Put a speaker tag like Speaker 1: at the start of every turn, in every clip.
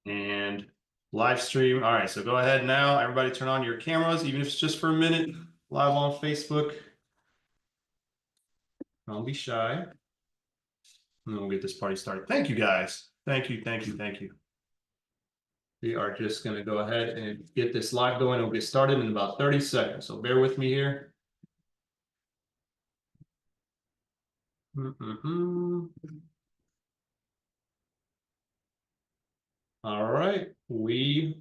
Speaker 1: and live stream. All right, so go ahead now. Everybody turn on your cameras, even if it's just for a minute, live on Facebook. Don't be shy. And we'll get this party started. Thank you, guys. Thank you, thank you, thank you. We are just going to go ahead and get this live going. We'll get started in about 30 seconds. So bear with me here. All right, we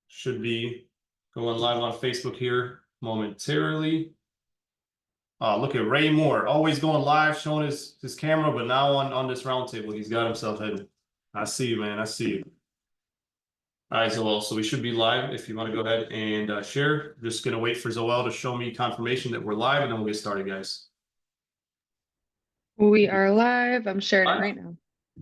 Speaker 1: should be going live on Facebook here momentarily. Look at Ray Moore, always going live, showing his camera, but now on this roundtable, he's got himself hidden. I see you, man. I see you. All right, Zoel. So we should be live. If you want to go ahead and share, just gonna wait for Zoel to show me confirmation that we're live, and then we'll get started, guys.
Speaker 2: We are live. I'm sharing it right now.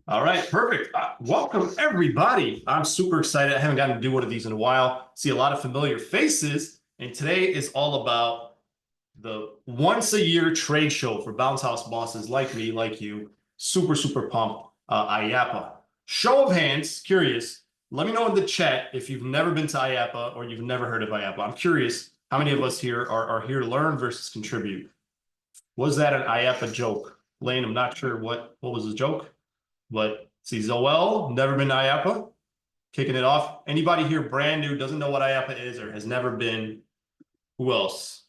Speaker 1: All right, perfect. Welcome, everybody. I'm super excited. I haven't gotten to do one of these in a while. See a lot of familiar faces, and today is all about the once a year trade show for bounce house bosses like me, like you. Super, super pumped. IAPPA. Show of hands, curious. Let me know in the chat if you've never been to IAPPA or you've never heard of IAPPA. I'm curious how many of us here are here to learn versus contribute. Was that an IAPPA joke? Lane, I'm not sure what was the joke. But see, Zoel, never been to IAPPA, kicking it off. Anybody here brand new, doesn't know what IAPPA is or has never been? Who else?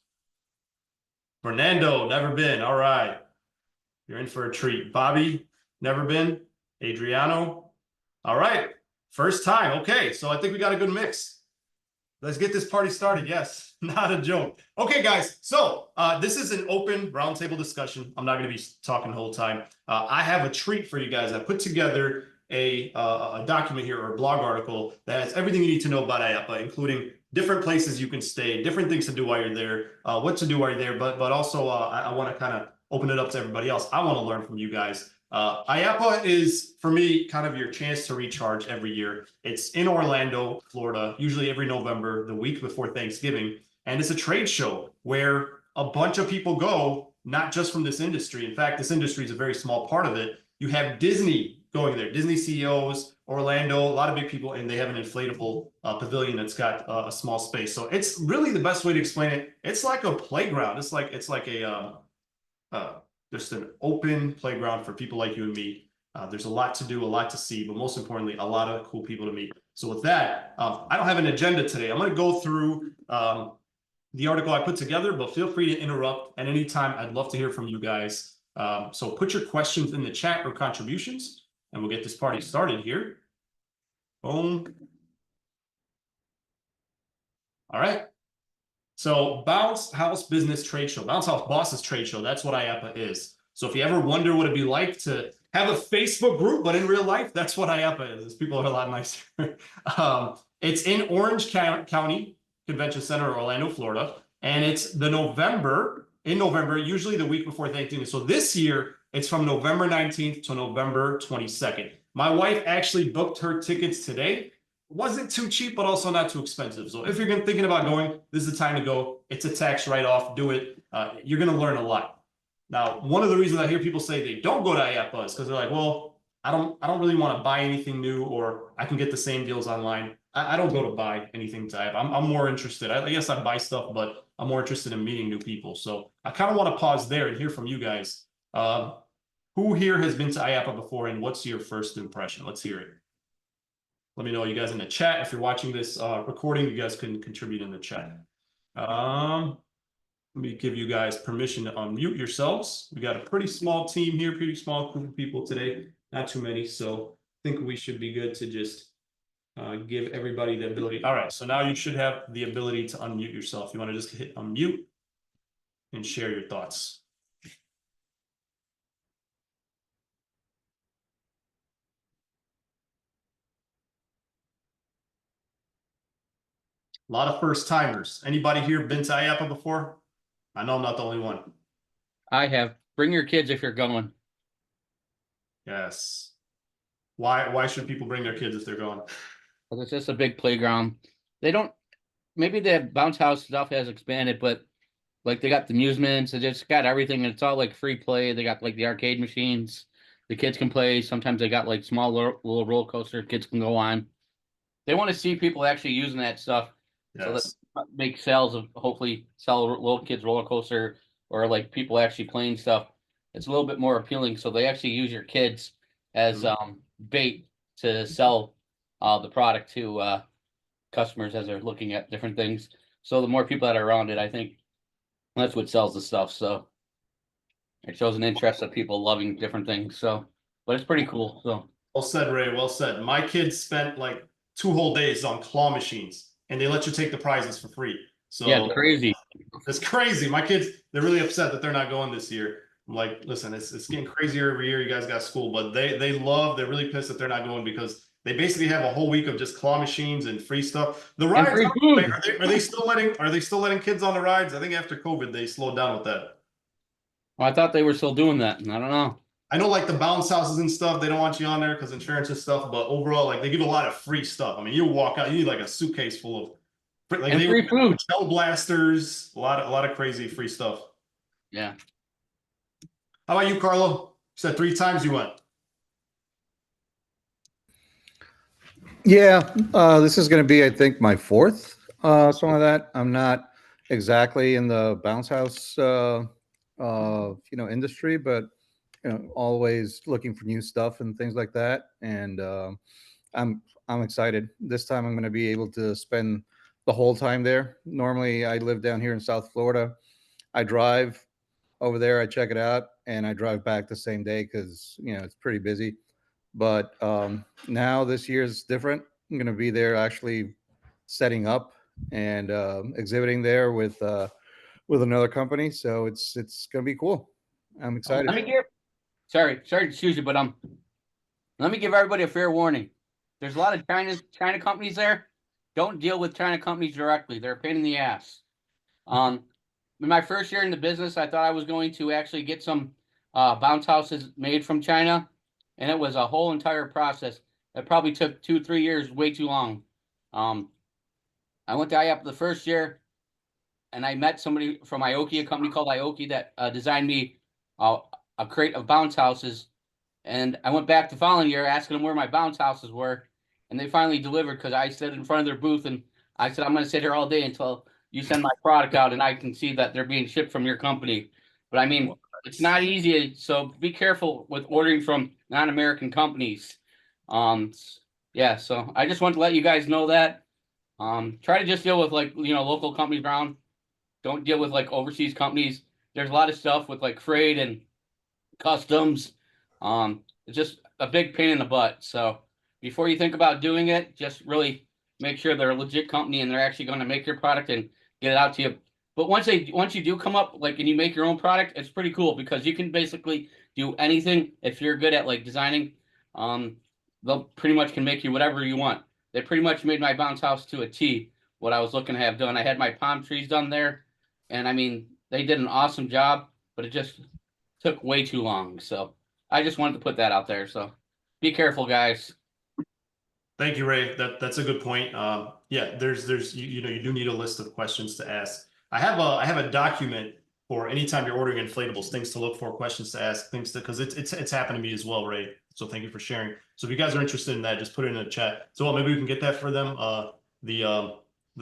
Speaker 1: Fernando, never been. All right. You're in for a treat. Bobby, never been. Adriano. All right. First time. Okay. So I think we got a good mix. Let's get this party started. Yes, not a joke. Okay, guys. So this is an open roundtable discussion. I'm not going to be talking the whole time. I have a treat for you guys. I put together a document here or a blog article that has everything you need to know about IAPPA, including different places you can stay, different things to do while you're there, what to do while you're there. But also I want to kind of open it up to everybody else. I want to learn from you guys. IAPPA is, for me, kind of your chance to recharge every year. It's in Orlando, Florida, usually every November, the week before Thanksgiving. And it's a trade show where a bunch of people go, not just from this industry. In fact, this industry is a very small part of it. You have Disney going there, Disney CEOs, Orlando, a lot of big people, and they have an inflatable pavilion that's got a small space. So it's really the best way to explain it. It's like a playground. It's like a just an open playground for people like you and me. There's a lot to do, a lot to see, but most importantly, a lot of cool people to meet. So with that, I don't have an agenda today. I'm going to go through the article I put together, but feel free to interrupt at any time. I'd love to hear from you guys. So put your questions in the chat or contributions, and we'll get this party started here. Boom. All right. So Bounce House Business Trade Show, Bounce House Bosses Trade Show, that's what IAPPA is. So if you ever wonder what it'd be like to have a Facebook group, but in real life, that's what IAPPA is. People are a lot nicer. It's in Orange County Convention Center, Orlando, Florida. And it's in November, usually the week before Thanksgiving. So this year, it's from November 19th to November 22nd. My wife actually booked her tickets today. Wasn't too cheap, but also not too expensive. So if you're thinking about going, this is the time to go. It's a tax write-off. Do it. You're going to learn a lot. Now, one of the reasons I hear people say they don't go to IAPPA is because they're like, well, I don't really want to buy anything new, or I can get the same deals online. I don't go to buy anything to IAPPA. I'm more interested. I guess I buy stuff, but I'm more interested in meeting new people. So I kind of want to pause there and hear from you guys. Who here has been to IAPPA before, and what's your first impression? Let's hear it. Let me know, you guys in the chat. If you're watching this recording, you guys can contribute in the chat. Let me give you guys permission to unmute yourselves. We got a pretty small team here, pretty small group of people today. Not too many, so I think we should be good to just give everybody the ability. All right, so now you should have the ability to unmute yourself. You want to just hit unmute and share your thoughts. A lot of first timers. Anybody here been to IAPPA before? I know I'm not the only one.
Speaker 3: I have. Bring your kids if you're going.
Speaker 1: Yes. Why should people bring their kids if they're going?
Speaker 3: Because it's just a big playground. They don't, maybe the bounce house stuff has expanded, but like they got the amusements, they just got everything, and it's all like free play. They got like the arcade machines. The kids can play. Sometimes they got like small little roller coaster kids can go on. They want to see people actually using that stuff, so that
Speaker 1: Yes.
Speaker 3: make sales of hopefully sell little kids roller coaster or like people actually playing stuff. It's a little bit more appealing, so they actually use your kids as bait to sell the product to customers as they're looking at different things. So the more people that are around it, I think that's what sells the stuff. So it shows an interest of people loving different things. So, but it's pretty cool. So
Speaker 1: Well said, Ray. Well said. My kids spent like 2 whole days on claw machines, and they let you take the prizes for free.
Speaker 3: yeah,
Speaker 1: So
Speaker 3: it's crazy.
Speaker 1: it's crazy. My kids, they're really upset that they're not going this year. I'm like, listen, it's getting crazier every year. You guys got school, but they're really pissed that they're not going because they basically have a whole week of just claw machines and free stuff. The
Speaker 3: And
Speaker 1: rides,
Speaker 3: free food.
Speaker 1: are they still letting kids on the rides? I think after COVID they slowed down with that.
Speaker 3: Well, I thought they were still doing that. I don't know.
Speaker 1: I know like the bounce houses and stuff, they don't want you on there because insurance and stuff, but overall, like they give a lot of free stuff. I mean, you walk out, you need like a suitcase full of like
Speaker 3: And
Speaker 1: they
Speaker 3: free food.
Speaker 1: shell blasters, a lot of crazy free stuff.
Speaker 3: Yeah.
Speaker 1: How about you, Carlo? You said 3 times you went.
Speaker 4: Yeah, this is going to be, I think, my fourth, something like that. I'm not exactly in the bounce house, industry, but always looking for new stuff and things like that. And I'm excited. This time, I'm going to be able to spend the whole time there. Normally, I live down here in South Florida. I drive over there, I check it out, and I drive back the same day because it's pretty busy. But now this year's different. I'm going to be there actually setting up and exhibiting there with another company. So it's going to be cool. I'm excited.
Speaker 3: Let me give. Sorry to excuse you, but let me give everybody a fair warning. There's a lot of China companies there. Don't deal with China companies directly. They're a pain in the ass. In my first year in the business, I thought I was going to actually get some bounce houses made from China, and it was a whole entire process. It probably took 2-3 years, way too long. I went to IAPPA the first year, and I met somebody from Ioki, a company called Ioki that designed me a crate of bounce houses. And I went back the following year asking them where my bounce houses were, and they finally delivered because I stood in front of their booth and I said, I'm going to sit here all day until you send my product out and I can see that they're being shipped from your company. But I mean, it's not easy, so be careful with ordering from non-American companies. Yeah, so I just want to let you guys know that. Try to just deal with like local companies around. Don't deal with like overseas companies. There's a lot of stuff with like freight and customs. It's just a big pain in the butt. So before you think about doing it, just really make sure they're a legit company and they're actually going to make your product and get it out to you. But once you do come up like and you make your own product, it's pretty cool because you can basically do anything if you're good at like designing. They'll pretty much can make you whatever you want. They pretty much made my bounce house to a T. What I was looking to have done, I had my palm trees done there, and I mean they did an awesome job, but it just took way too long. So I just wanted to put that out there. So be careful, guys.
Speaker 1: Thank you, Ray. That's a good point. Yeah, there's you do need a list of questions to ask. I have a document for anytime you're ordering inflatables, things to look for, questions to ask, things to because it's happened to me as well, Ray. So thank you for sharing. So if you guys are interested in that, just put it in the chat. So maybe we can get that for them. The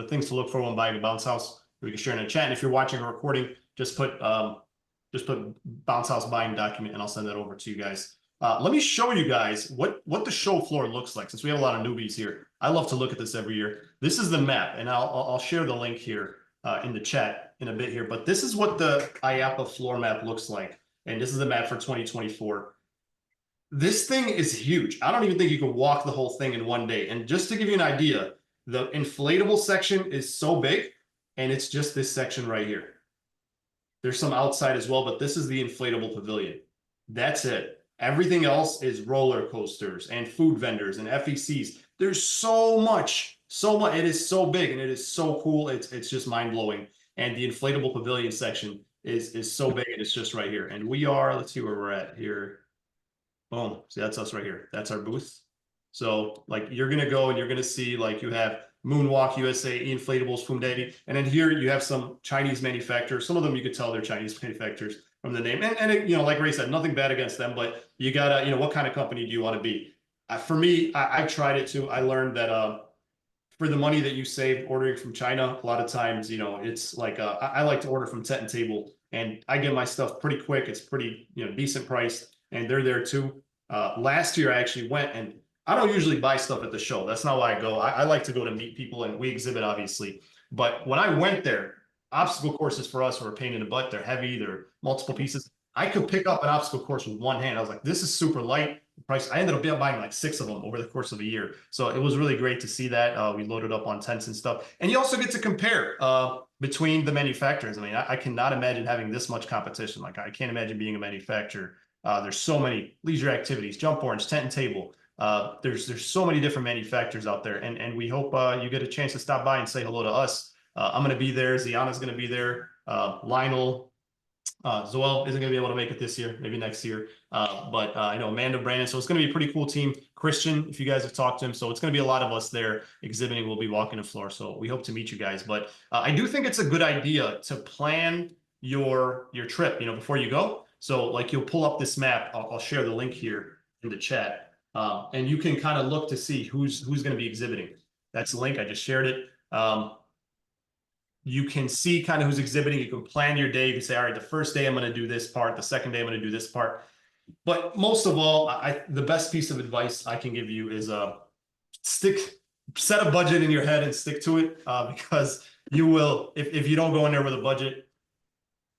Speaker 1: things to look for when buying a bounce house. We can share in the chat. And if you're watching a recording, just put bounce house buying document, and I'll send that over to you guys. Let me show you guys what the show floor looks like, since we have a lot of newbies here. I love to look at this every year. This is the map, and I'll share the link here in the chat in a bit here. But this is what the IAPPA floor map looks like, and this is the map for 2024. This thing is huge. I don't even think you can walk the whole thing in one day. And just to give you an idea, the inflatable section is so big, and it's just this section right here. There's some outside as well, but this is the inflatable pavilion. That's it. Everything else is roller coasters and food vendors and FECs. There's so much. It is so big and it is so cool. It's just mind blowing. And the inflatable pavilion section is so big, and it's just right here. And we are, let's see where we're at here. Boom. See, that's us right here. That's our booth. So like you're gonna go and you're gonna see like you have Moonwalk USA, Inflatables, Fumdaddy, and then here you have some Chinese manufacturers. Some of them you could tell they're Chinese manufacturers. from the name. And it, you know, like Ray said, nothing bad against them, but you gotta, you know, what kind of company do you want to be? For me, I tried it too. I learned that for the money that you save ordering from China, a lot of times, you know, it's like I like to order from Tent Table, and I get my stuff pretty quick. It's pretty, you know, decent price, and they're there too. Last year, I actually went, and I don't usually buy stuff at the show. That's not why I go. I like to go to meet people, and we exhibit, obviously. But when I went there, obstacle courses for us were a pain in the butt. They're heavy. They're multiple pieces. I could pick up an obstacle course with one hand. I was like, this is super light. Price. I ended up buying like 6 of them over the course of a year. So it was really great to see that. We loaded up on tents and stuff. And you also get to compare between the manufacturers. I mean, I cannot imagine having this much competition. Like, I can't imagine being a manufacturer. There's so many leisure activities, jump orange, tent and table. There's so many different manufacturers out there. And we hope you get a chance to stop by and say hello to us. I'm going to be there. Ziana's going to be there. Lionel, Zoel isn't going to be able to make it this year, maybe next year. But I know Amanda, Brandon. So it's going to be a pretty cool team. Christian, if you guys have talked to him. So it's going to be a lot of us there exhibiting. We'll be walking the floor. So we hope to meet you guys. But I do think it's a good idea to plan your trip, you know, before you go. So like you'll pull up this map. I'll share the link here in the chat. And you can kind of look to see who's going to be exhibiting. That's the link. I just shared it. You can see kind of who's exhibiting. You can plan your day. You can say, all right, the first day I'm going to do this part. The second day I'm going to do this part. But most of all, the best piece of advice I can give you is set a budget in your head and stick to it, because you will, if you don't go in there with a budget,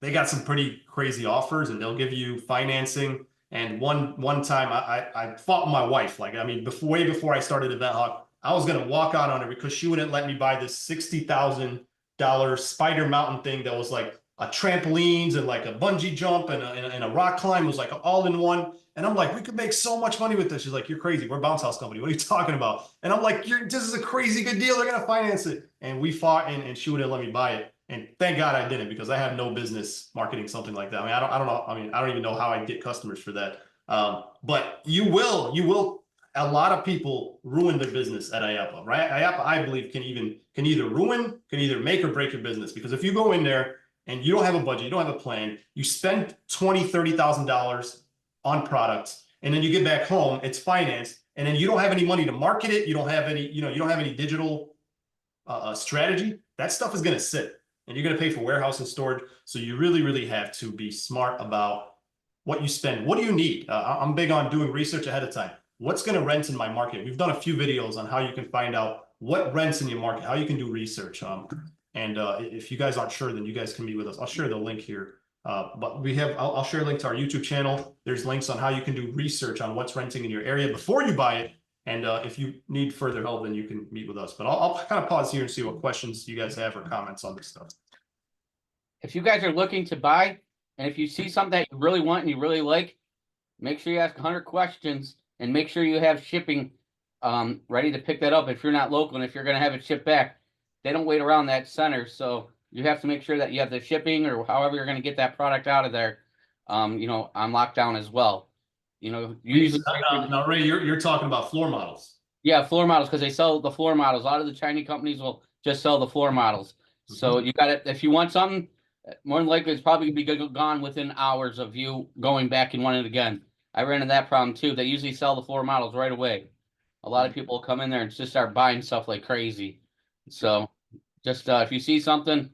Speaker 1: they got some pretty crazy offers, and they'll give you financing. And one time I fought with my wife. Like, I mean, way before I started Event Hawk, I was going to walk out on her because she wouldn't let me buy this $60,000 Spider Mountain thing that was like a trampolines and like a bungee jump and a rock climb. It was like all in one. And I'm like, we could make so much money with this. She's like, you're crazy. We're a bounce house company. What are you talking about? And I'm like, this is a crazy good deal. They're going to finance it. And we fought, and she wouldn't let me buy it. And thank God I didn't, because I have no business marketing something like that. I mean, I don't know. I mean, I don't even know how I get customers for that. But you will. A lot of people ruin their business at IAPPA, right? IAPPA, I believe, can either make or break your business. Because if you go in there and you don't have a budget, you don't have a plan, you spend $20,000, $30,000 on products, and then you get back home, it's financed, and then you don't have any money to market it, you don't have any, you don't have any digital strategy, that stuff is going to sit, and you're going to pay for warehouse and storage. So you really, really have to be smart about what you spend. What do you need? I'm big on doing research ahead of time. What's going to rent in my market? We've done a few videos on how you can find out what rents in your market, how you can do research. And if you guys aren't sure, then you guys can meet with us. I'll share the link here. But I'll share a link to our YouTube channel. There's links on how you can do research on what's renting in your area before you buy it. And if you need further help, then you can meet with us. But I'll kind of pause here and see what questions you guys have or comments on this stuff.
Speaker 3: If you guys are looking to buy, and if you see something that you really want and you really like, make sure you ask 100 questions. And make sure you have shipping ready to pick that up if you're not local, and if you're going to have it shipped back. They don't wait around that center, so you have to make sure that you have the shipping, or however you're going to get that product out of there, on lockdown as well. Usually.
Speaker 1: Now, Ray, you're talking about floor models.
Speaker 3: Yeah, floor models, because they sell the floor models. A lot of the Chinese companies will just sell the floor models. So you got it. If you want something, more than likely it's probably going to be gone within hours of you going back and wanting it again. I ran into that problem too. They usually sell the floor models right away. A lot of people come in there and just start buying stuff like crazy. So just if you see something,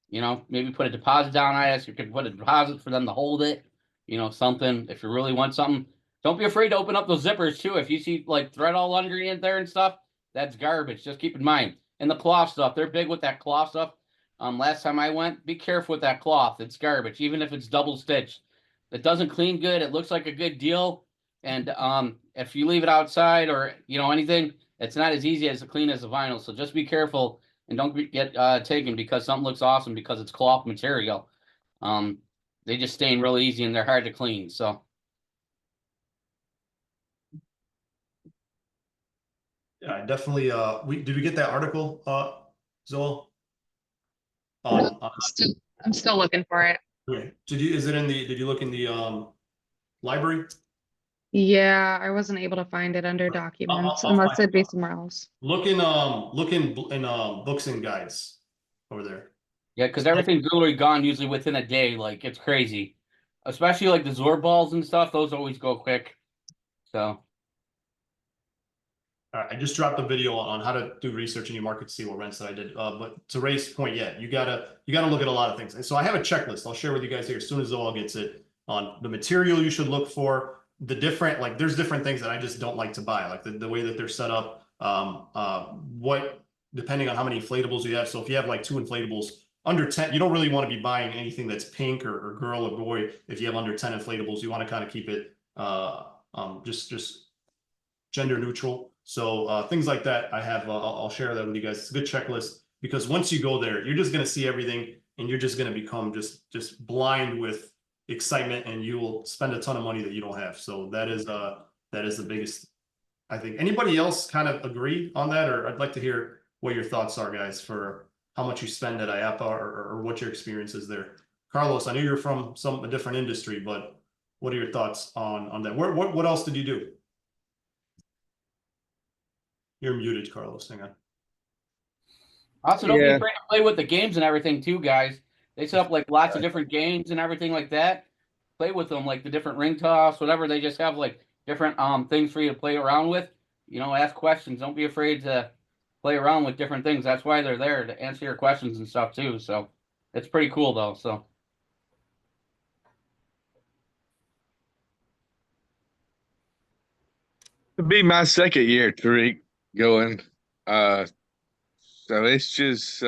Speaker 3: maybe put a deposit down. I ask you could put a deposit for them to hold it. Something, if you really want something. Don't be afraid to open up those zippers too. If you see like thread all underneath there and stuff, that's garbage. Just keep in mind. And the cloth stuff, they're big with that cloth stuff. Last time I went, be careful with that cloth. It's garbage, even if it's double stitched. It doesn't clean good. It looks like a good deal. And if you leave it outside or, anything, it's not as easy as to clean as the vinyl. So just be careful and don't get taken because something looks awesome because it's cloth material. They just stain really easy and they're hard to clean. So.
Speaker 1: Yeah, definitely. Did we get that article, Zoel?
Speaker 2: I'm still looking for it.
Speaker 1: Okay. Did you look in the library?
Speaker 2: Yeah, I wasn't able to find it under documents
Speaker 1: I'll
Speaker 2: unless
Speaker 1: find
Speaker 2: it'd be
Speaker 1: it.
Speaker 2: somewhere else.
Speaker 1: Look in books and guides over there.
Speaker 3: Yeah, because everything's literally gone usually within a day. Like, it's crazy. especially like the Zor balls and stuff. Those always go quick. So
Speaker 1: All right, I just dropped a video on how to do research in your market to see what rents that I did. But to Ray's point, yeah, you gotta look at a lot of things. And so I have a checklist I'll share with you guys here as soon as Zoal gets it on the material you should look for, the different, like there's different things that I just don't like to buy, like the way that they're set up, what, depending on how many inflatables you have. So if you have like 2 inflatables under 10, you don't really want to be buying anything that's pink or girl or boy. If you have under 10 inflatables, you want to kind of keep it just gender neutral. So things like that, I'll share that with you guys. It's a good checklist because once you go there, you're just going to see everything and you're just going to become just blind with excitement, and you will spend a ton of money that you don't have. So that is the biggest, I think. Anybody else kind of agree on that? Or I'd like to hear what your thoughts are, guys, for how much you spend at IAPPA, or what your experience is there. Carlos, I know you're from a different industry, but what are your thoughts on that? What else did you do? You're muted, Carlos. Hang on.
Speaker 3: also don't be
Speaker 4: Yeah.
Speaker 3: afraid to play with the games and everything too, guys. They set up like lots of different games and everything like that. Play with them, like the different ring toss, whatever. They just have like different things for you to play around with. You know, ask questions. Don't be afraid to play around with different things. That's why they're there, to answer your questions and stuff too. So it's pretty cool though. So
Speaker 5: It'll be my second year, Tariq, going. Uh, so it's just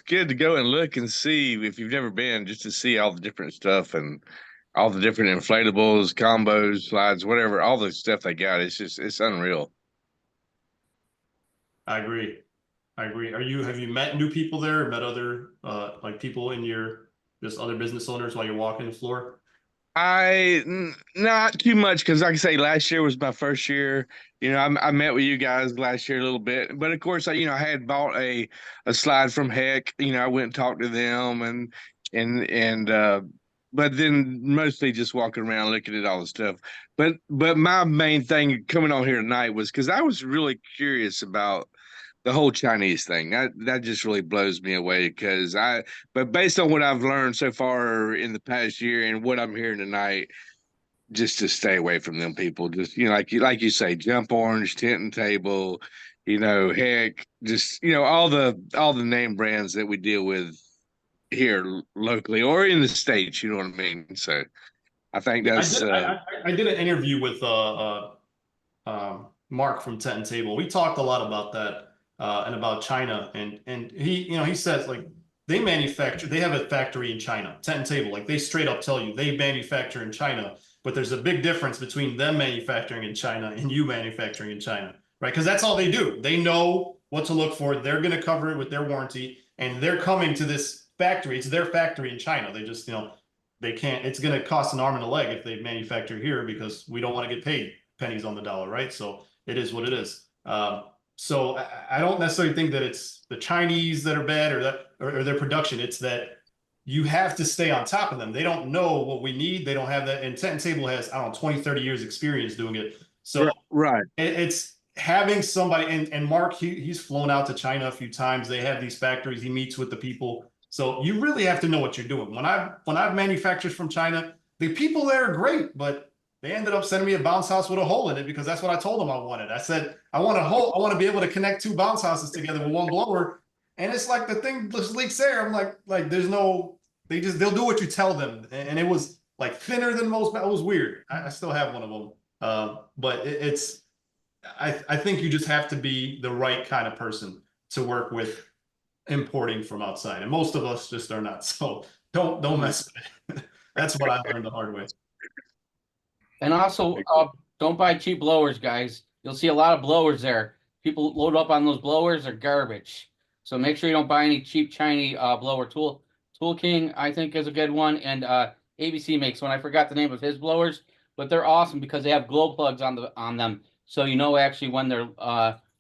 Speaker 5: good to go and look and see if you've never been, just to see all the different stuff and all the different inflatables, combos, slides, whatever, all the stuff they got. It's unreal.
Speaker 1: I agree. Have you met new people there, or met other like people in your, just other business owners while you're walking the floor?
Speaker 5: Not too much, because like I say, last year was my first year. I met with you guys last year a little bit, but of course, I had bought a slide from Heck. I went and talked to them, and but then mostly just walking around looking at all the stuff. But my main thing coming on here tonight was because I was really curious about the whole Chinese thing. That just really blows me away, but based on what I've learned so far in the past year and what I'm hearing tonight, just to stay away from them people. Just like you say, Jump Orange, Tent and Table, Heck, just all the name brands that we deal with here locally or in the States, you know what I mean? So I think
Speaker 1: Yeah,
Speaker 5: that's
Speaker 1: I did an interview with Mark from Tent and Table. We talked a lot about that and about China, and he says like they have a factory in China, Tent and Table. Like they straight up tell you they manufacture in China, but there's a big difference between them manufacturing in China and you manufacturing in China, right? Because that's all they do. They know what to look for. They're going to cover it with their warranty, and they're coming to this factory. It's their factory in China. They just they can't, it's going to cost an arm and a leg if they manufacture here, because we don't want to get paid pennies on the dollar, right? So it is what it is. So I don't necessarily think that it's the Chinese that are bad, or their production. It's that you have to stay on top of them. They don't know what we need. They don't have that. And Tent and Table has, I don't know, 20, 30 years experience doing it. So
Speaker 5: right.
Speaker 1: it's having somebody, and Mark, he's flown out to China a few times. They have these factories. He meets with the people. So you really have to know what you're doing. When I've manufactured from China, the people there are great, but they ended up sending me a bounce house with a hole in it because that's what I told them I wanted. I said, I want a hole. I want to be able to connect 2 bounce houses together with 1 blower. And it's like the thing just leaks air. I'm like there's no, they'll do what you tell them. And it was like thinner than most. It was weird. I still have one of them. But I think you just have to be the right kind of person to work with importing from outside. And most of us just are not. So don't mess with it. That's what I learned the hard way.
Speaker 3: and also don't buy cheap blowers, guys. You'll see a lot of blowers there. People load up on those blowers are garbage. So make sure you don't buy any cheap Chinese blower. Tool King, I think, is a good one, and ABC makes one. I forgot the name of his blowers, but they're awesome because they have glow plugs on them, so you know actually when they're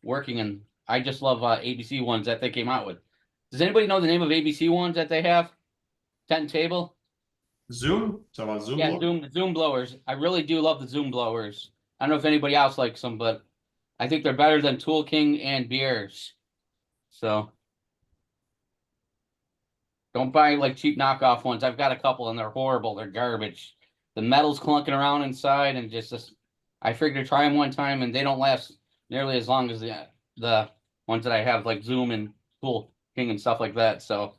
Speaker 3: working. And I just love ABC ones that they came out with. Does anybody know the name of ABC ones that they have? Tent and Table?
Speaker 1: Zoom? Talking about Zoom?
Speaker 3: Yeah,
Speaker 1: blower?
Speaker 3: the Zoom blowers. I really do love the Zoom blowers. I don't know if anybody else likes them, but I think they're better than Tool King and Beers. So Don't buy like cheap knockoff ones. I've got a couple and they're horrible. They're garbage. The metal's clunking around inside and just I figured to try them one time and they don't last nearly as long as the ones that I have like Zoom and Cool King and stuff like that. So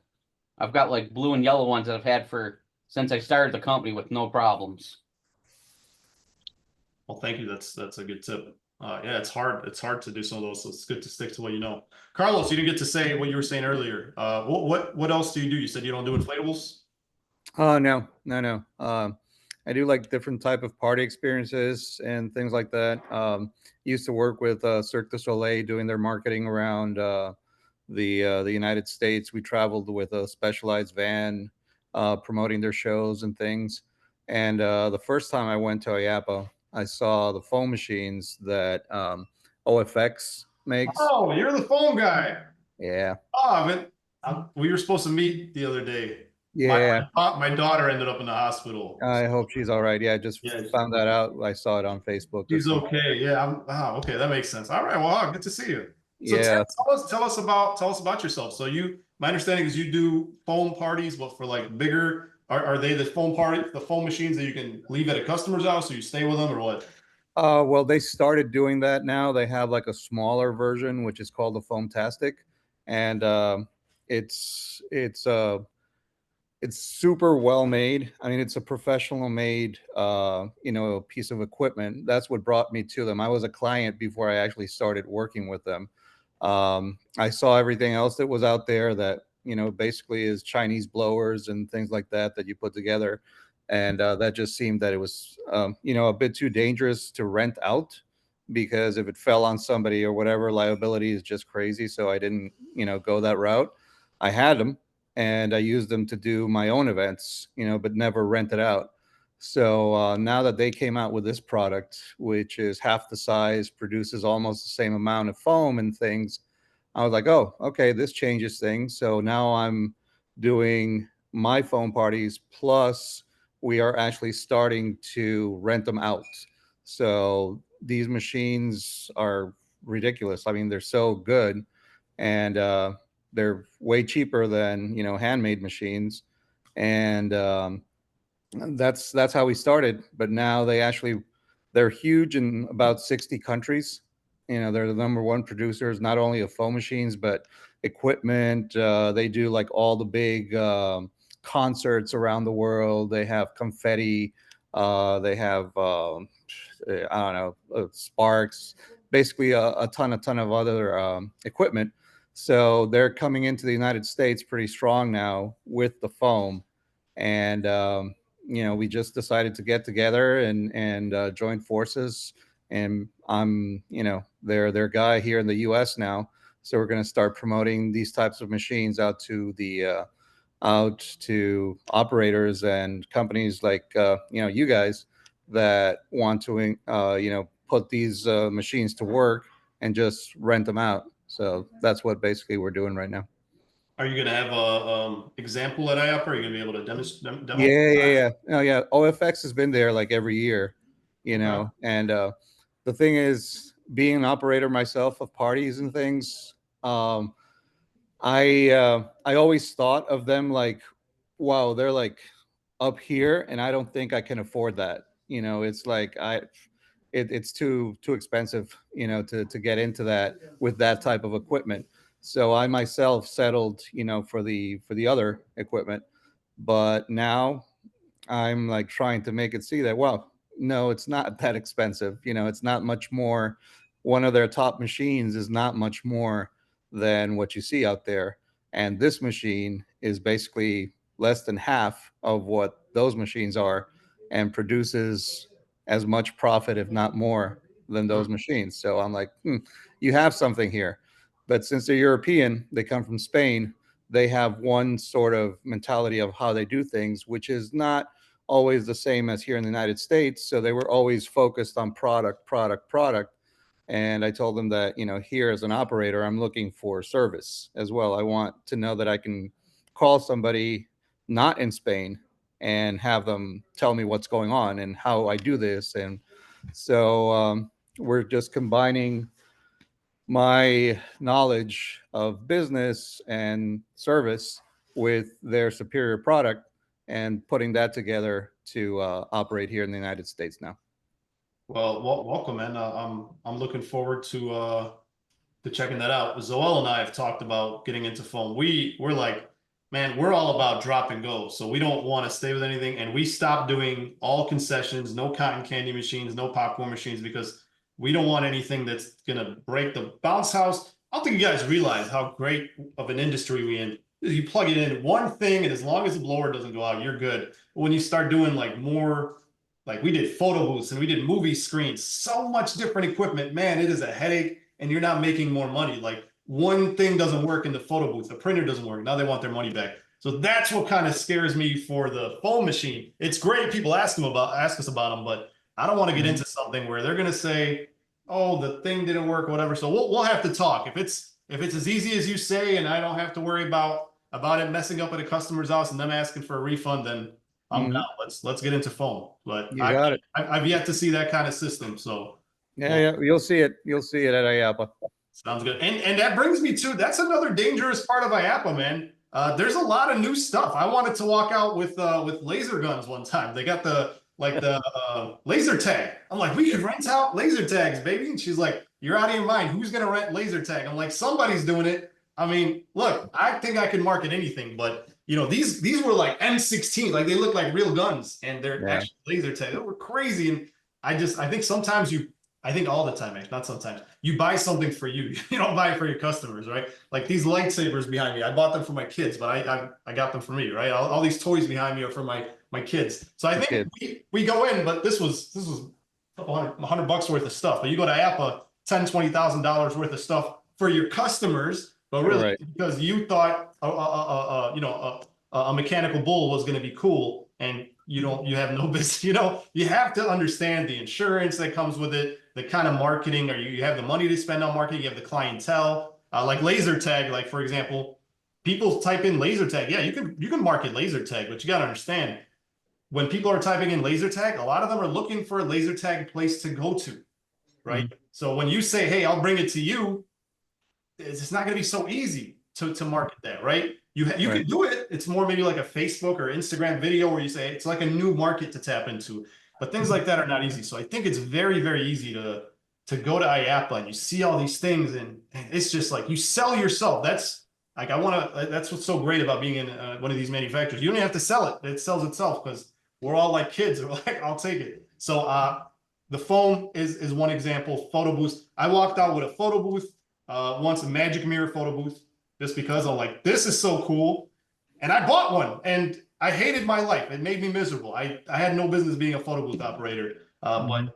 Speaker 3: I've got like blue and yellow ones that I've had for since I started the company with no problems.
Speaker 1: Well, thank you. That's a good tip. Yeah, it's hard. It's hard to do some of those. So it's good to stick to what you know. Carlos, you didn't get to say what you were saying earlier. What else do you do? You said you don't do inflatables.
Speaker 4: Oh, no, no, no. I do like different type of party experiences and things like that. Used to work with Cirque du Soleil doing their marketing around the United States. We traveled with a specialized van promoting their shows and things. And the first time I went to IAPPA, I saw the foam machines that OFX makes.
Speaker 1: Oh, you're the phone guy.
Speaker 4: Yeah,
Speaker 1: Oh, man, we were supposed to meet the other day.
Speaker 4: yeah.
Speaker 1: My daughter ended up in the hospital.
Speaker 4: I hope she's all right. Yeah, I just
Speaker 1: Yeah,
Speaker 4: found that out. I saw it on Facebook. or
Speaker 1: she's
Speaker 4: something.
Speaker 1: okay. Yeah. Okay. That makes sense. All right. Well, good to see you. So
Speaker 4: Yeah.
Speaker 1: tell us about yourself. So my understanding is you do foam parties, but for like bigger, are they the foam machines that you can leave at a customer's house, so you stay with them, or what?
Speaker 4: Well, they started doing that now. They have like a smaller version, which is called the Foamtastic, and it's super well made. I mean, it's a professional made, piece of equipment. That's what brought me to them. I was a client before I actually started working with them. I saw everything else that was out there that, basically is Chinese blowers and things like that that you put together. And that just seemed that it was, a bit too dangerous to rent out because if it fell on somebody or whatever, liability is just crazy. So I didn't, go that route. I had them and I used them to do my own events, but never rent it out. So now that they came out with this product, which is half the size, produces almost the same amount of foam and things, I was like, oh, okay, this changes things. So now I'm doing my foam parties, plus we are actually starting to rent them out. So these machines are ridiculous. I mean, they're so good. And they're way cheaper than handmade machines, and that's how we started. But now they're huge in about 60 countries. They're the number one producers not only of foam machines but equipment. They do like all the big concerts around the world. They have confetti. They have I don't know, sparks, basically a ton of other equipment. So they're coming into the United States pretty strong now with the foam, and we just decided to get together and join forces. And I'm their guy here in the U.S. now, so we're going to start promoting these types of machines out to operators and companies like you guys that want to put these machines to work and just rent them out. So that's what basically we're doing right now.
Speaker 1: Are you going to have a example at IAPPA? Are you going to be able to demo?
Speaker 4: Yeah. Oh, yeah. OFX has been there like every year,
Speaker 1: Okay.
Speaker 4: and the thing is, being an operator myself of parties and things, I always thought of them like, wow, they're like up here, and I don't think I can afford that. It's like it's too expensive, to get into that with that type of equipment. So I myself settled, for the other equipment, but now I'm like trying to make it see that, well, no, it's not that expensive. It's not much more. One of their top machines is not much more than what you see out there. And this machine is basically less than half of what those machines are and produces as much profit, if not more, than those machines. So I'm like, you have something here. But since they're European, they come from Spain, they have one sort of mentality of how they do things, which is not always the same as here in the United States. So they were always focused on product, product, product. And I told them that, here as an operator, I'm looking for service as well. I want to know that I can call somebody not in Spain and have them tell me what's going on and how I do this. And so we're just combining my knowledge of business and service with their superior product and putting that together to operate here in the United States now.
Speaker 1: Well, welcome, man. I'm looking forward to checking that out. Zoel and I have talked about getting into foam. We're like, man, we're all about drop and go. So we don't want to stay with anything. And we stopped doing all concessions, no cotton candy machines, no popcorn machines, because we don't want anything that's going to break the bounce house. I don't think you guys realize how great of an industry we in. You plug it in one thing, and as long as the blower doesn't go out, you're good. But when you start doing like more, like we did photo booths and we did movie screens, so much different equipment, man, it is a headache, and you're not making more money. Like one thing doesn't work in the photo booth, the printer doesn't work. Now they want their money back. So that's what kind of scares me for the foam machine. It's great people ask us about them, but I don't want to get into something where they're going to say, oh, the thing didn't work or whatever. So we'll have to talk. If it's as easy as you say, and I don't have to worry about it messing up at a customer's house and them asking for a refund, then I'm down. Let's get into foam. But
Speaker 4: You got it.
Speaker 1: I've yet to see that kind of system. So
Speaker 4: Yeah, you'll see it. You'll see it at IAPPA.
Speaker 1: sounds good. And that brings me to, that's another dangerous part of IAPPA, man. There's a lot of new stuff. I wanted to walk out with laser guns one time. They got the laser tag. I'm like, we could rent out laser tags, baby. And she's like, you're out of your mind. Who's gonna rent laser tag? I'm like, somebody's doing it. I mean, look, I think I can market anything, but you know, these were like M16, like they look like real guns, and they're actually laser tag. They were crazy. And I think sometimes I think all the time, actually, not sometimes, you buy something for you. You don't buy it for your customers, right? Like these lightsabers behind me, I bought them for my kids, but I got them for me, right? All these toys behind me are for my kids. So I think we go in, but this was a couple $100 worth of stuff. But you go to IAPPA, $10,000-$20,000 worth of stuff for your customers, but really because you thought a mechanical bull was going to be cool, and you have no business. You have to understand the insurance that comes with it, the kind of marketing, or you have the money to spend on marketing, you have the clientele, like laser tag. Like for example, people type in laser tag. Yeah, you can market laser tag, but you got to understand, when people are typing in laser tag, a lot of them are looking for a laser tag place to go to, right? So when you say, hey, I'll bring it to you, it's not going to be so easy to market that, right? You can do it. It's more maybe like a Facebook or Instagram video where you say it's like a new market to tap into, but things like that are not easy. So I think it's very, very easy to go to IAPPA and you see all these things, and it's just like you sell yourself. That's like, that's what's so great about being in one of these manufacturers. You don't even have to sell it. It sells itself, because we're all like kids. We're like, I'll take it. So the foam is one example. Photo booth. I walked out with a photo booth once, a magic mirror photo booth, just because I'm like, this is so cool. And I bought one and I hated my life. It made me miserable. I had no business being a photo booth operator. But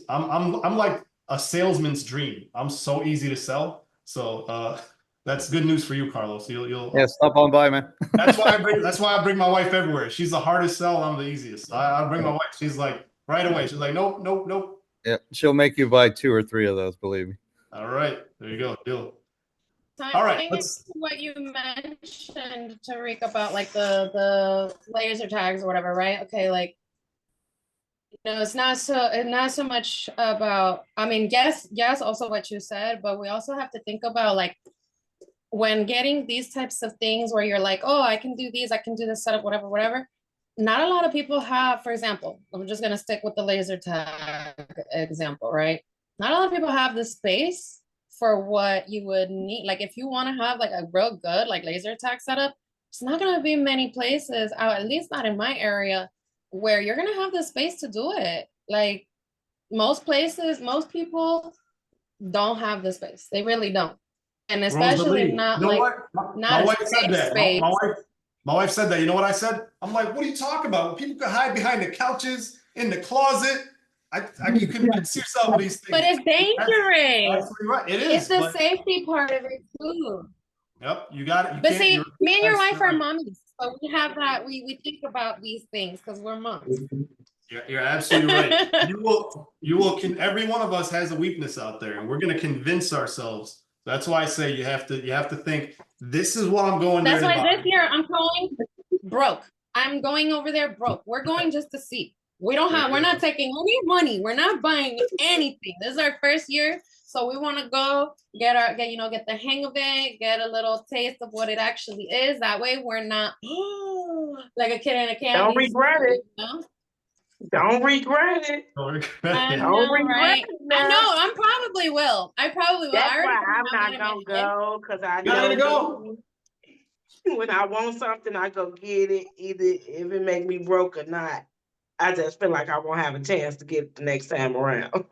Speaker 1: I'm like a salesman's dream. I'm so easy to sell. So that's good news for you, Carlos. You'll
Speaker 4: stop on by, man.
Speaker 1: that's why I bring my wife everywhere. She's the hardest sell. I'm the easiest. I bring my wife. She's like right away. She's like, nope.
Speaker 4: Yeah, she'll make you buy 2 or 3 of those, believe me.
Speaker 1: All right, there you go. Deal.
Speaker 6: All right, what you mentioned, Tariq, about like the laser tags or whatever, right? Okay, like, it's not so much about, I mean, yes, also what you said, but we also have to think about, like, when getting these types of things where you're like, oh, I can do these, I can do this setup, whatever. Not a lot of people have, for example, I'm just gonna stick with the laser tag example, right? Not a lot of people have the space for what you would need. Like if you want to have like a real good like laser tag setup, it's not going to be many places, at least not in my area, where you're going to have the space to do it. Like most places, most people don't have the space. They really don't. And especially not
Speaker 1: my wife said that. My wife said that. You know what I said? I'm like, what are you talking about? People can hide behind the couches, in the closet. You convince yourself of these things.
Speaker 6: But it's dangerous.
Speaker 1: That's right. It is.
Speaker 6: It's the safety part of it too.
Speaker 1: Yep, you got it.
Speaker 6: But see, me and your wife are mommies, so we have that. We think about these things because we're moms.
Speaker 1: You're absolutely right. You will. Every one of us has a weakness out there, and we're going to convince ourselves. That's why I say you have to think. This is what I'm going.
Speaker 6: That's why this year I'm going broke. I'm going over there broke. We're going just to see. We're not taking any money. We're not buying anything. This is our first year. So we want to go get the hang of it, get a little taste of what it actually is. That way we're not like a kid in a candy.
Speaker 7: Don't regret
Speaker 6: store,
Speaker 7: it.
Speaker 6: you know?
Speaker 7: Don't regret it.
Speaker 6: I
Speaker 7: Don't
Speaker 6: know,
Speaker 7: regret
Speaker 6: right?
Speaker 7: it
Speaker 6: I
Speaker 7: now.
Speaker 6: know. I probably will. I probably will.
Speaker 7: That's
Speaker 6: I already
Speaker 7: why
Speaker 6: have
Speaker 7: I'm
Speaker 6: one
Speaker 7: not
Speaker 6: in my
Speaker 7: gonna
Speaker 6: head.
Speaker 7: go, because I
Speaker 1: You gotta
Speaker 7: know
Speaker 1: go.
Speaker 7: when I want something, I go get it. Either if it make me broke or not, I just feel like I won't have a chance to get it the next time around.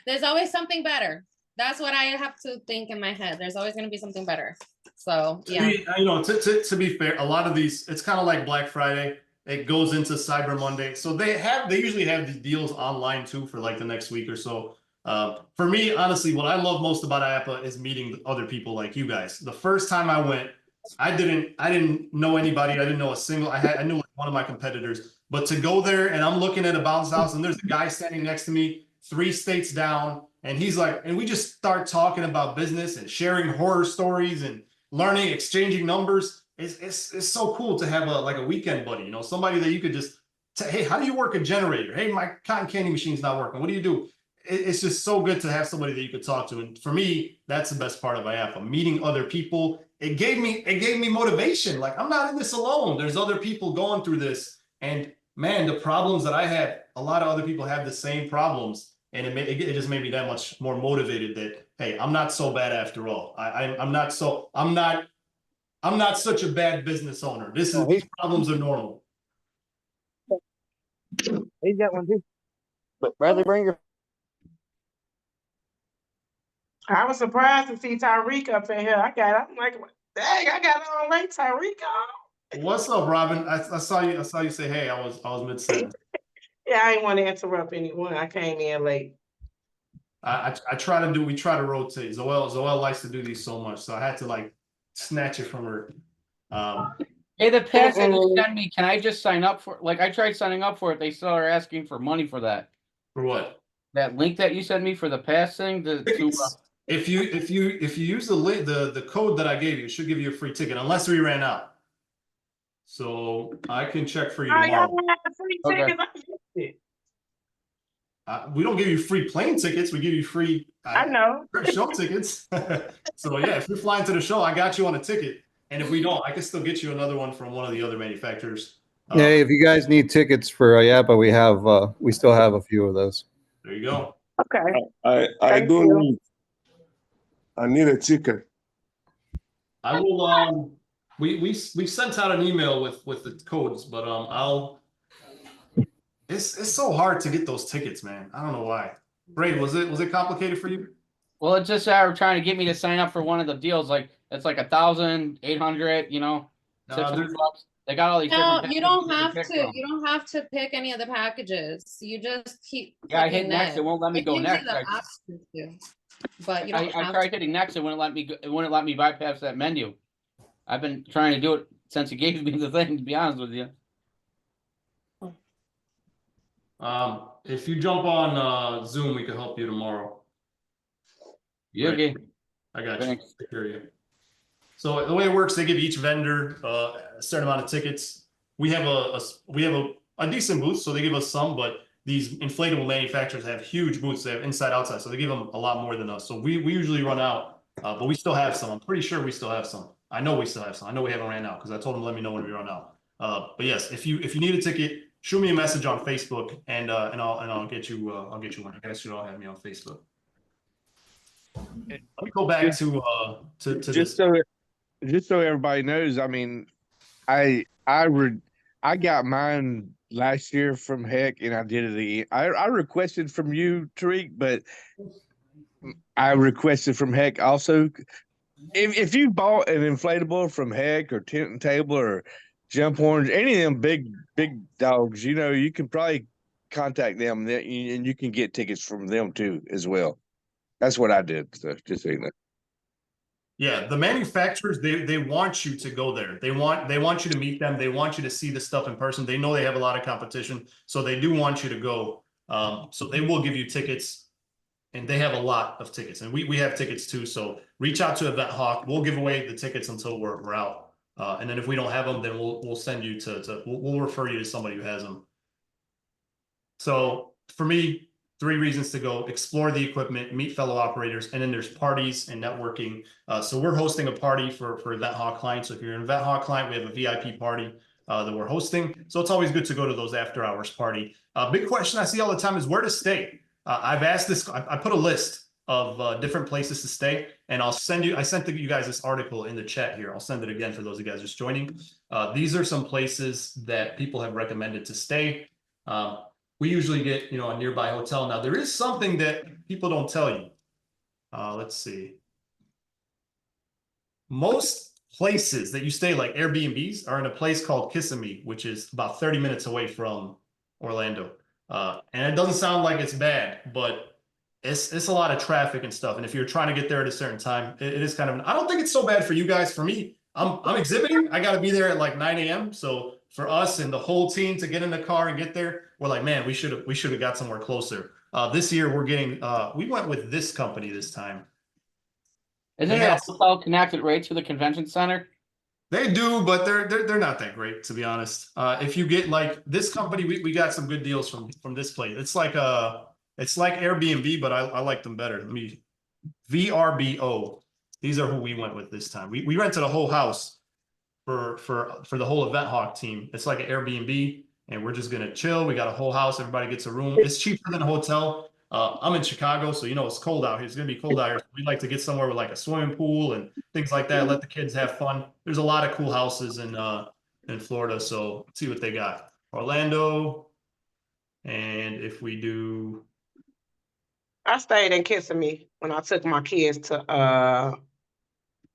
Speaker 6: There's always something better. That's what I have to think in my head. There's always going to be something better. So yeah.
Speaker 1: To be fair, a lot of these, it's kind of like Black Friday. It goes into Cyber Monday, so they usually have these deals online too for like the next week or so. For me, honestly, what I love most about IAPPA is meeting other people like you guys. The first time I went, I didn't know anybody. I didn't know a single. I knew like one of my competitors, but to go there and I'm looking at a bounce house and there's a guy standing next to me 3 states down, and he's like, and we just start talking about business and sharing horror stories and learning, exchanging numbers. It's so cool to have a weekend buddy, somebody that you could just hey, how do you work a generator? Hey, my cotton candy machine's not working. What do you do? It's just so good to have somebody that you could talk to. And for me, that's the best part of IAPPA, meeting other people. It gave me motivation. Like, I'm not in this alone. There's other people going through this. And man, the problems that I had, a lot of other people have the same problems. And it just made me that much more motivated that, hey, I'm not so bad after all. I'm not such a bad business owner. These problems are normal.
Speaker 8: He's got one too. But Bradley, bring your.
Speaker 7: I was surprised to see Tyreek up in here. I'm like, dang, I got on late, Tyreek on.
Speaker 1: What's up, Robin? I saw you say, hey, I was mid-sentence.
Speaker 7: Yeah, I didn't want to interrupt anyone. I came in late.
Speaker 1: We try to rotate. Zoel likes to do these so much, so I had to like snatch it from her.
Speaker 3: Hey, the pass that you sent me, can I just sign up for? Like, I tried signing up for it. They still are asking for money for that.
Speaker 1: For what?
Speaker 3: That link that you sent me for the pass thing.
Speaker 1: If you use the link, the code that I gave you, it should give you a free ticket unless we ran out. So I can check for you
Speaker 7: Oh,
Speaker 1: tomorrow.
Speaker 7: y'all have free tickets. I missed it.
Speaker 1: We don't give you free plane tickets. We give you free
Speaker 7: I know.
Speaker 1: show tickets. So yeah, if you're flying to the show, I got you on a ticket. And if we don't, I can still get you another one from one of the other manufacturers.
Speaker 4: Hey, if you guys need tickets for IAPPA, we still have a few of those.
Speaker 1: There you go.
Speaker 7: Okay.
Speaker 9: I
Speaker 7: Thank
Speaker 9: do
Speaker 7: you.
Speaker 9: need. I need a ticket.
Speaker 1: I will. We sent out an email with the codes, but It's so hard to get those tickets, man. I don't know why. Ray, was it complicated for you?
Speaker 3: Well, it's just that trying to get me to sign up for one of the deals. Like, it's like 1,800. $600. They got all these.
Speaker 6: No,
Speaker 3: different
Speaker 6: you don't
Speaker 3: packages
Speaker 6: have to. You don't have to pick any of the packages. You just keep.
Speaker 3: Yeah, I hit
Speaker 6: clicking
Speaker 3: next. It won't let me
Speaker 6: It
Speaker 3: go
Speaker 6: gives you
Speaker 3: next.
Speaker 6: the option to, but you don't
Speaker 3: I
Speaker 6: have
Speaker 3: tried
Speaker 6: to.
Speaker 3: hitting next. It wouldn't let me. It wouldn't let me bypass that menu. I've been trying to do it since it gave me the thing. To be honest with you.
Speaker 1: If you jump on Zoom, we can help you tomorrow.
Speaker 3: Yeah, okay.
Speaker 1: I got
Speaker 3: Thanks.
Speaker 1: you. I hear you. So the way it works, they give each vendor a certain amount of tickets. We have a decent booth, so they give us some, but these inflatable manufacturers have huge booths. They have inside, outside, so they give them a lot more than us. So we usually run out, but we still have some. I'm pretty sure we still have some. I know we still have some. I know we haven't ran out because I told them to let me know when we run out. But yes, if you need a ticket, shoot me a message on Facebook and I'll get you one. I guess you all have me on Facebook. Let me go back to
Speaker 5: Just
Speaker 1: this.
Speaker 5: just so everybody knows, I mean, I got mine last year from Heck, and I did it again. I requested from you, Tariq, but I requested from Heck also. If you bought an inflatable from Heck or Tent and Table or Jump Orange, any of them big dogs, you can probably contact them and you can get tickets from them too as well. That's what I did. So just so you know.
Speaker 1: Yeah, the manufacturers, they want you to go there. They want you to meet them. They want you to see the stuff in person. They know they have a lot of competition, so they do want you to go. So they will give you tickets, and they have a lot of tickets, and we have tickets too. So reach out to Event Hawk. We'll give away the tickets until we're out, and then if we don't have them, then we'll send you we'll refer you to somebody who has them. So for me, 3 reasons to go: explore the equipment, meet fellow operators, and then there's parties and networking. So we're hosting a party for Event Hawk clients. So if you're an Event Hawk client, we have a VIP party that we're hosting. So it's always good to go to those after hours party. Big question I see all the time is where to stay. I've asked this, I put a list of different places to stay, and I sent you guys this article in the chat here. I'll send it again for those of you guys just joining. These are some places that people have recommended to stay. We usually get, a nearby hotel. Now there is something that people don't tell you. Let's see. Most places that you stay, like Airbnbs, are in a place called Kissimmee, which is about 30 minutes away from Orlando. And it doesn't sound like it's bad, but it's a lot of traffic and stuff. And if you're trying to get there at a certain time, it is kind of, I don't think it's so bad for you guys. For me, I'm exhibiting. I got to be there at like 9 a.m. So for us and the whole team to get in the car and get there, we're like, man, we should have got somewhere closer. This year we're getting, we went with this company this time.
Speaker 3: Isn't it a hotel connected right to the convention center?
Speaker 1: They do, but they're not that great, to be honest. If you get like this company, we got some good deals from this place. It's like Airbnb, but I like them better. Let me VRBO. These are who we went with this time. We rented a whole house for the whole Event Hawk team. It's like an Airbnb, and we're just gonna chill. We got a whole house. Everybody gets a room. It's cheaper than a hotel. I'm in Chicago, so it's cold out here. It's gonna be cold out here. We like to get somewhere with like a swimming pool and things like that. Let the kids have fun. There's a lot of cool houses in Florida, so let's see what they got. Orlando, and if we do,
Speaker 7: I stayed in Kissimmee when I took my kids to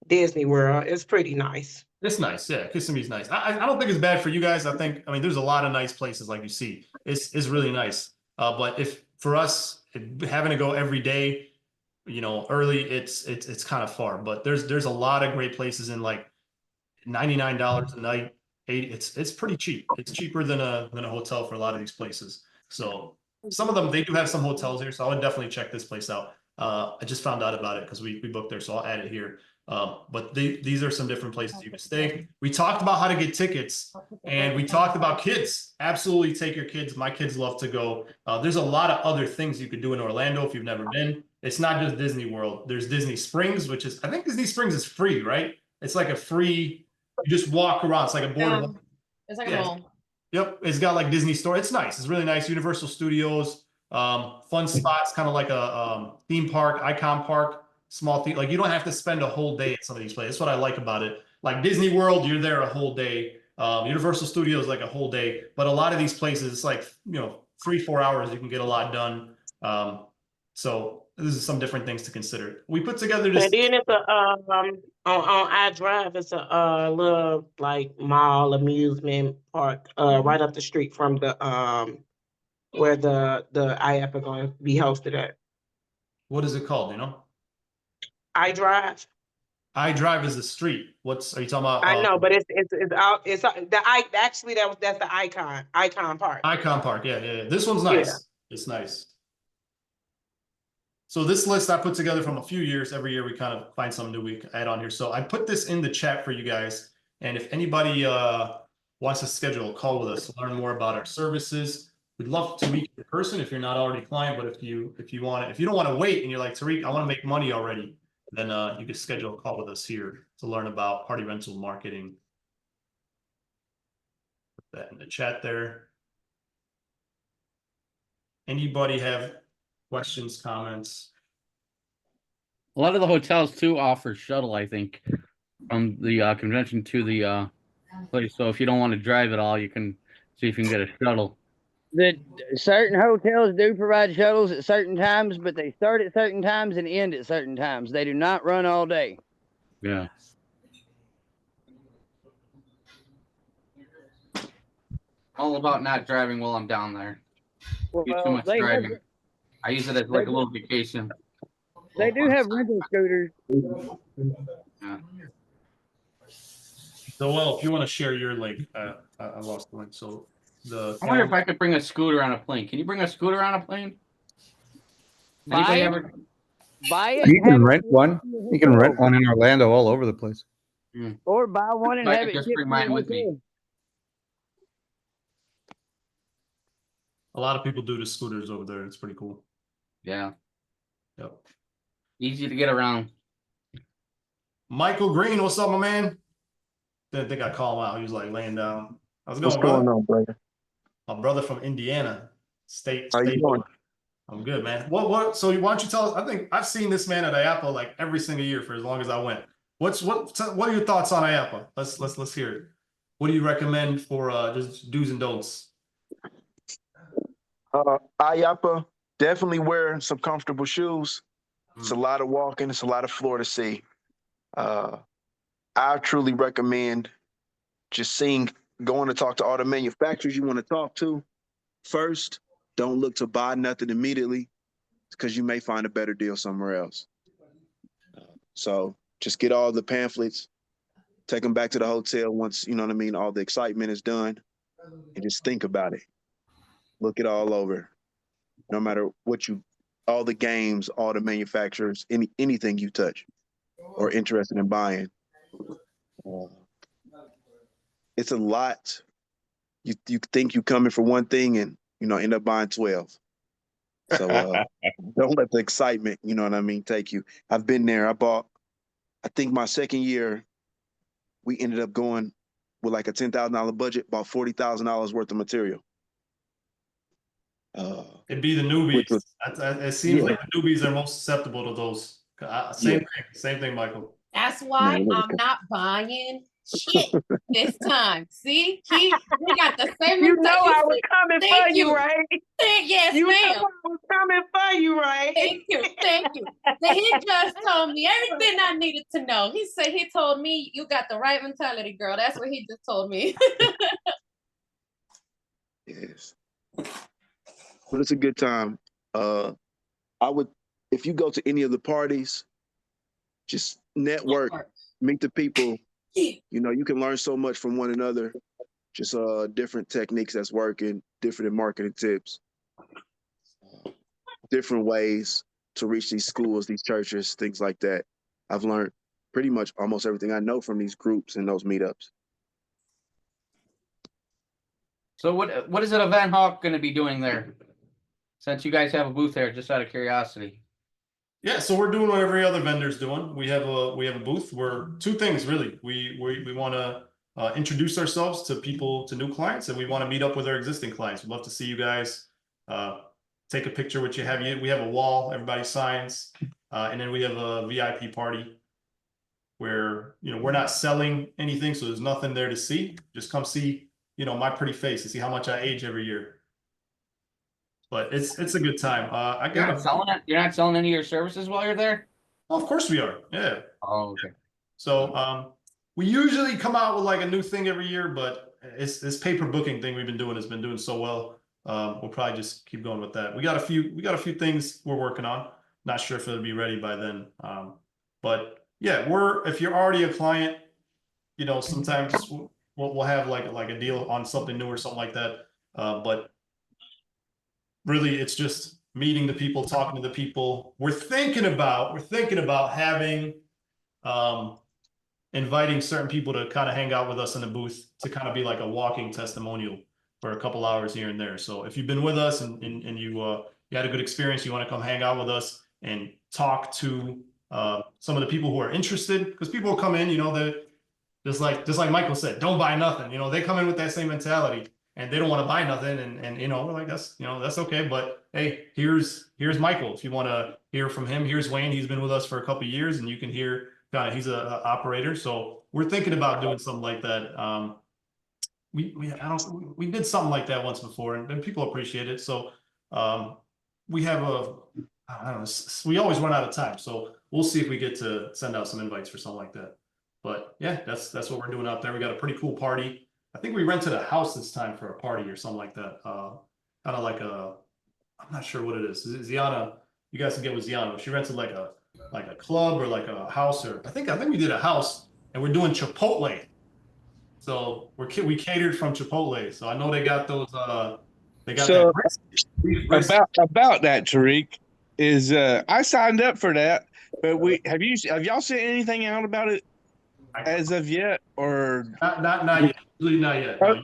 Speaker 7: Disney World. It's pretty nice.
Speaker 1: it's nice, yeah. Kissimmee's nice. I don't think it's bad for you guys. I mean, there's a lot of nice places like you see. It's really nice. But if for us having to go every day, early, it's kind of far. But there's a lot of great places in like $99 a night. 80. It's pretty cheap. It's cheaper than a hotel for a lot of these places. So some of them, they do have some hotels here, so I would definitely check this place out. I just found out about it because we booked there, so I'll add it here. But these are some different places you can stay. We talked about how to get tickets, and we talked about kids. Absolutely take your kids. My kids love to go. There's a lot of other things you could do in Orlando if you've never been. It's not just Disney World. There's Disney Springs, which is, I think Disney Springs is free, right? It's like a free, you just walk around. It's like a board.
Speaker 6: It's like a mall.
Speaker 1: Yep, it's got like Disney store. It's nice. It's really nice. Universal Studios, fun spots, kind of like a theme park, Icon Park, small theme. Like you don't have to spend a whole day at some of these places. That's what I like about it. Like Disney World, you're there a whole day. Universal Studios, like a whole day. But a lot of these places, it's like 3-4 hours. You can get a lot done. So this is some different things to consider. We put together this.
Speaker 7: And then it's on iDrive, it's a little like mall amusement park right up the street from the where the IAPPA going to be hosted at.
Speaker 1: What is it called?
Speaker 7: iDrive.
Speaker 1: iDrive is the street. Are you talking about?
Speaker 7: I know, but it's out. It's actually that's the Icon Park.
Speaker 1: Icon Park. Yeah. This one's nice. Yeah. It's nice. So this list I put together from a few years. Every year we kind of find something new we add on here. So I put this in the chat for you guys. And if anybody wants to schedule a call with us to learn more about our services, we'd love to meet you in person if you're not already a client. But if you don't want to wait and you're like, Tariq, I want to make money already, then you can schedule a call with us here to learn about party rental marketing. Put that in the chat there. Anybody have questions, comments?
Speaker 3: A lot of the hotels too offer shuttle, I think, from the convention to the place. So if you don't want to drive at all, you can see if you can get a shuttle.
Speaker 8: The certain hotels do provide shuttles at certain times, but they start at certain times and end at certain times. They do not run all day.
Speaker 3: Yeah. All about not driving while I'm down there.
Speaker 8: Well,
Speaker 3: too much driving. I use it as like a little vacation.
Speaker 8: They do have rental scooters.
Speaker 3: Yeah.
Speaker 1: So, well, if you want to share your link, I lost the link. So
Speaker 3: I wonder if I could bring a scooter on a plane. Can you bring a scooter on a plane?
Speaker 8: Buy it.
Speaker 4: You can rent one. You can rent one in Orlando all over the place.
Speaker 8: Or buy one and have it
Speaker 3: just
Speaker 8: shipped
Speaker 3: bring mine with me.
Speaker 1: A lot of people do the scooters over there. It's pretty cool.
Speaker 3: Yeah,
Speaker 1: Yep.
Speaker 3: easy to get around.
Speaker 1: Michael Green, what's up, my man? Didn't think I'd call him out. He was like laying down. How's it
Speaker 9: What's
Speaker 1: going, brother?
Speaker 9: going on, brother?
Speaker 1: My brother from Indiana, state.
Speaker 9: How you doing?
Speaker 1: I'm good, man. So why don't you tell us? I think I've seen this man at IAPPA like every single year for as long as I went. What are your thoughts on IAPPA? Let's hear it. What do you recommend for just do's and don'ts?
Speaker 10: IAPPA, definitely wear some comfortable shoes. It's a lot of walking. It's a lot of floor to see. I truly recommend just going to talk to all the manufacturers you want to talk to first. Don't look to buy nothing immediately because you may find a better deal somewhere else. So just get all the pamphlets, take them back to the hotel once, you know what I mean, all the excitement is done, and just think about it. Look it all over. No matter all the games, all the manufacturers, anything you touch or interested in buying. It's a lot. You think you coming for one thing and, end up buying 12. So don't let the excitement, you know what I mean, take you. I've been there. I think my second year, we ended up going with like a $10,000 budget, bought $40,000 worth of material.
Speaker 1: It'd be the newbies. It seems like the newbies are most susceptible to those. Same thing, Michael.
Speaker 6: That's why I'm not buying shit this time. See, we got the same.
Speaker 7: You know I was coming for you, right?
Speaker 6: Yes,
Speaker 7: You know
Speaker 6: ma'am.
Speaker 7: I was coming for you, right?
Speaker 6: Thank you. He just told me everything I needed to know. He told me you got the right mentality, girl. That's what he just told me.
Speaker 10: Yes. But it's a good time. If you go to any of the parties, just network, meet the people. You can learn so much from one another. Just different techniques that's working, different marketing tips, different ways to reach these schools, these churches, things like that. I've learned pretty much almost everything I know from these groups and those meetups.
Speaker 3: So what is it Event Hawk going to be doing there? Since you guys have a booth there, just out of curiosity.
Speaker 1: Yeah, so we're doing what every other vendor's doing. We have a booth. We're two things really. We want to introduce ourselves to people, to new clients, and we want to meet up with our existing clients. We'd love to see you guys. Take a picture with you. We have a wall. Everybody signs, and then we have a VIP party where we're not selling anything, so there's nothing there to see. Just come see my pretty face and see how much I age every year. But it's a good time.
Speaker 3: You're not selling any of your services while you're there?
Speaker 1: Oh, of course we are. Yeah.
Speaker 3: Oh, okay.
Speaker 1: So we usually come out with like a new thing every year, but this pay-per booking thing we've been doing has been doing so well. We'll probably just keep going with that. We got a few things we're working on. Not sure if it'll be ready by then. But yeah, if you're already a client, sometimes we'll have like a deal on something new or something like that. But really, it's just meeting the people, talking to the people. We're thinking about having, inviting certain people to kind of hang out with us in the booth to kind of be like a walking testimonial for a couple hours here and there. So if you've been with us and you had a good experience, you want to come hang out with us and talk to some of the people who are interested, because people will come in, they're just like Michael said, don't buy nothing. They come in with that same mentality. And they don't want to buy nothing, and we're like, that's okay. But hey, here's Michael. If you want to hear from him, here's Wayne. He's been with us for a couple of years, and you can hear he's a operator. So we're thinking about doing something like that. We did something like that once before, and people appreciate it. So we have I don't know. We always run out of time, so we'll see if we get to send out some invites for something like that. But yeah, that's what we're doing out there. We got a pretty cool party. I think we rented a house this time for a party or something like that. Kind of like I'm not sure what it is. Ziana, you guys can get with Ziana. She rented like a club or like a house, or I think we did a house, and we're doing Chipotle. So we catered from Chipotle. So I know they got those. They got
Speaker 5: So
Speaker 1: that.
Speaker 5: about that, Tariq, is I signed up for that, but have y'all sent anything out about it as of yet, or
Speaker 1: not yet? Usually not yet.
Speaker 5: No.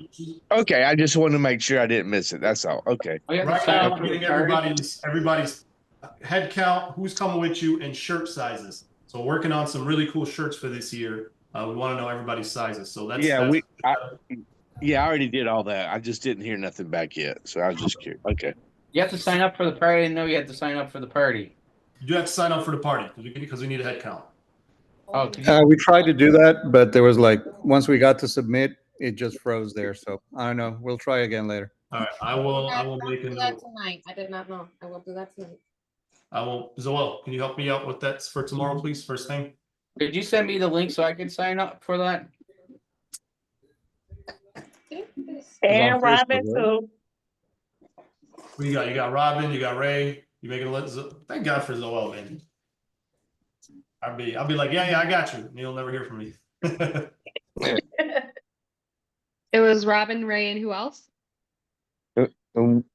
Speaker 5: Okay, I just wanted to make sure I didn't miss it. That's all. Okay.
Speaker 1: Right now, we're getting everybody's head count, who's coming with you, and shirt sizes. So we're working on some really cool shirts for this year. We want to know everybody's sizes. So that's
Speaker 5: Yeah,
Speaker 1: that's
Speaker 5: I already did all that. I just didn't hear nothing back yet. So I was just curious. Okay.
Speaker 3: You have to sign up for the party. I didn't know you had to sign up for the party.
Speaker 1: you do have to sign up for the party because we need a head count.
Speaker 3: Oh, could you-
Speaker 4: We tried to do that, but there was like, once we got to submit, it just froze there. So I don't know. We'll try again later.
Speaker 1: All right, I will make a
Speaker 6: Do that
Speaker 1: note.
Speaker 6: tonight. I did not know. I will do that tonight.
Speaker 1: I will. Zoel, can you help me out with that for tomorrow, please? First thing.
Speaker 3: could you send me the link so I can sign up for that?
Speaker 7: And Robin too.
Speaker 1: Who you got? You got Robin. You got Ray. You making a list? Thank God for Zoel, man. I'll be like, yeah, I got you. And you'll never hear from me.
Speaker 2: It was Robin, Ray, and who else?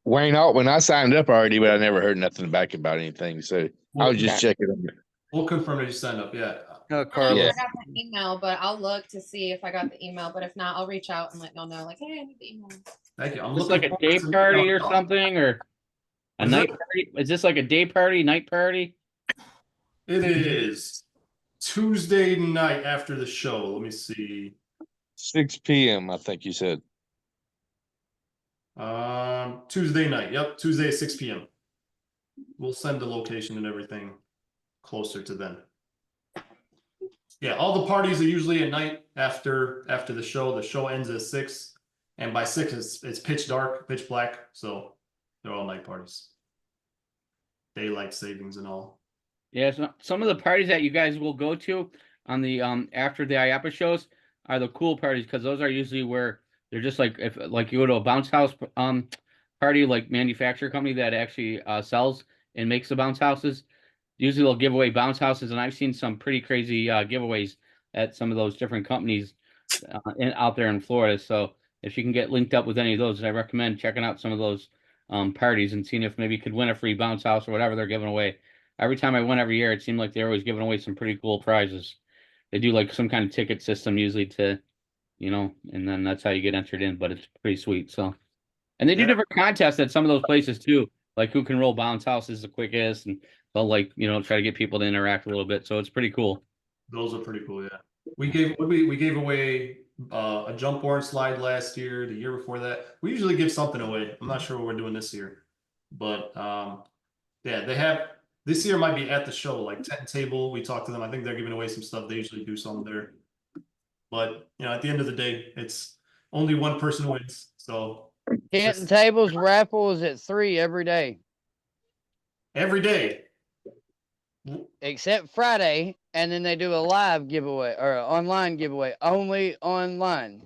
Speaker 5: Wayne Altman, I signed up already, but I never heard nothing back about anything. So I was just checking on it.
Speaker 1: We'll confirm that you signed up. Yeah.
Speaker 4: Carlos.
Speaker 6: I got the email, but I'll look to see if I got the email. But if not, I'll reach out and let y'all know. Like, hey, I need the email.
Speaker 1: Thank you. I'm
Speaker 3: Is this
Speaker 1: looking
Speaker 3: like a
Speaker 1: forward
Speaker 3: day
Speaker 1: to-
Speaker 3: party or something, or a
Speaker 1: Is
Speaker 3: night
Speaker 1: it?
Speaker 3: party? Is this like a day party, night party?
Speaker 1: It is Tuesday night after the show. Let me see.
Speaker 5: 6 p.m. I think you said.
Speaker 1: Tuesday night. Yep, Tuesday at 6 p.m. We'll send the location and everything closer to then. Yeah, all the parties are usually at night after the show. The show ends at 6, and by 6 it's pitch dark, pitch black. So they're all night parties. Daylight savings and all.
Speaker 3: Yeah, so some of the parties that you guys will go to on the after the IAPPA shows are the cool parties, because those are usually where they're just like, if like you go to a bounce house party, like manufacturer company that actually sells and makes the bounce houses. Usually they'll give away bounce houses, and I've seen some pretty crazy giveaways at some of those different companies out there in Florida. So if you can get linked up with any of those, I recommend checking out some of those parties and seeing if maybe you could win a free bounce house or whatever they're giving away. Every time I went every year, it seemed like they're always giving away some pretty cool prizes. They do like some kind of ticket system usually to, and then that's how you get entered in, but it's pretty sweet. So, and they do different contests at some of those places too, like who can roll bounce houses the quickest, and they'll try to get people to interact a little bit. So it's pretty cool.
Speaker 1: Those are pretty cool. Yeah, we gave away a jump board slide last year. The year before that, we usually give something away. I'm not sure what we're doing this year, but yeah, they have. This year might be at the show, like tent table. We talked to them. I think they're giving away some stuff. They usually do some there. But at the end of the day, it's only one person wins. So
Speaker 8: Tent and tables raffle is at 3 every day,
Speaker 1: every day.
Speaker 8: except Friday, and then they do a live giveaway or an online giveaway, only online.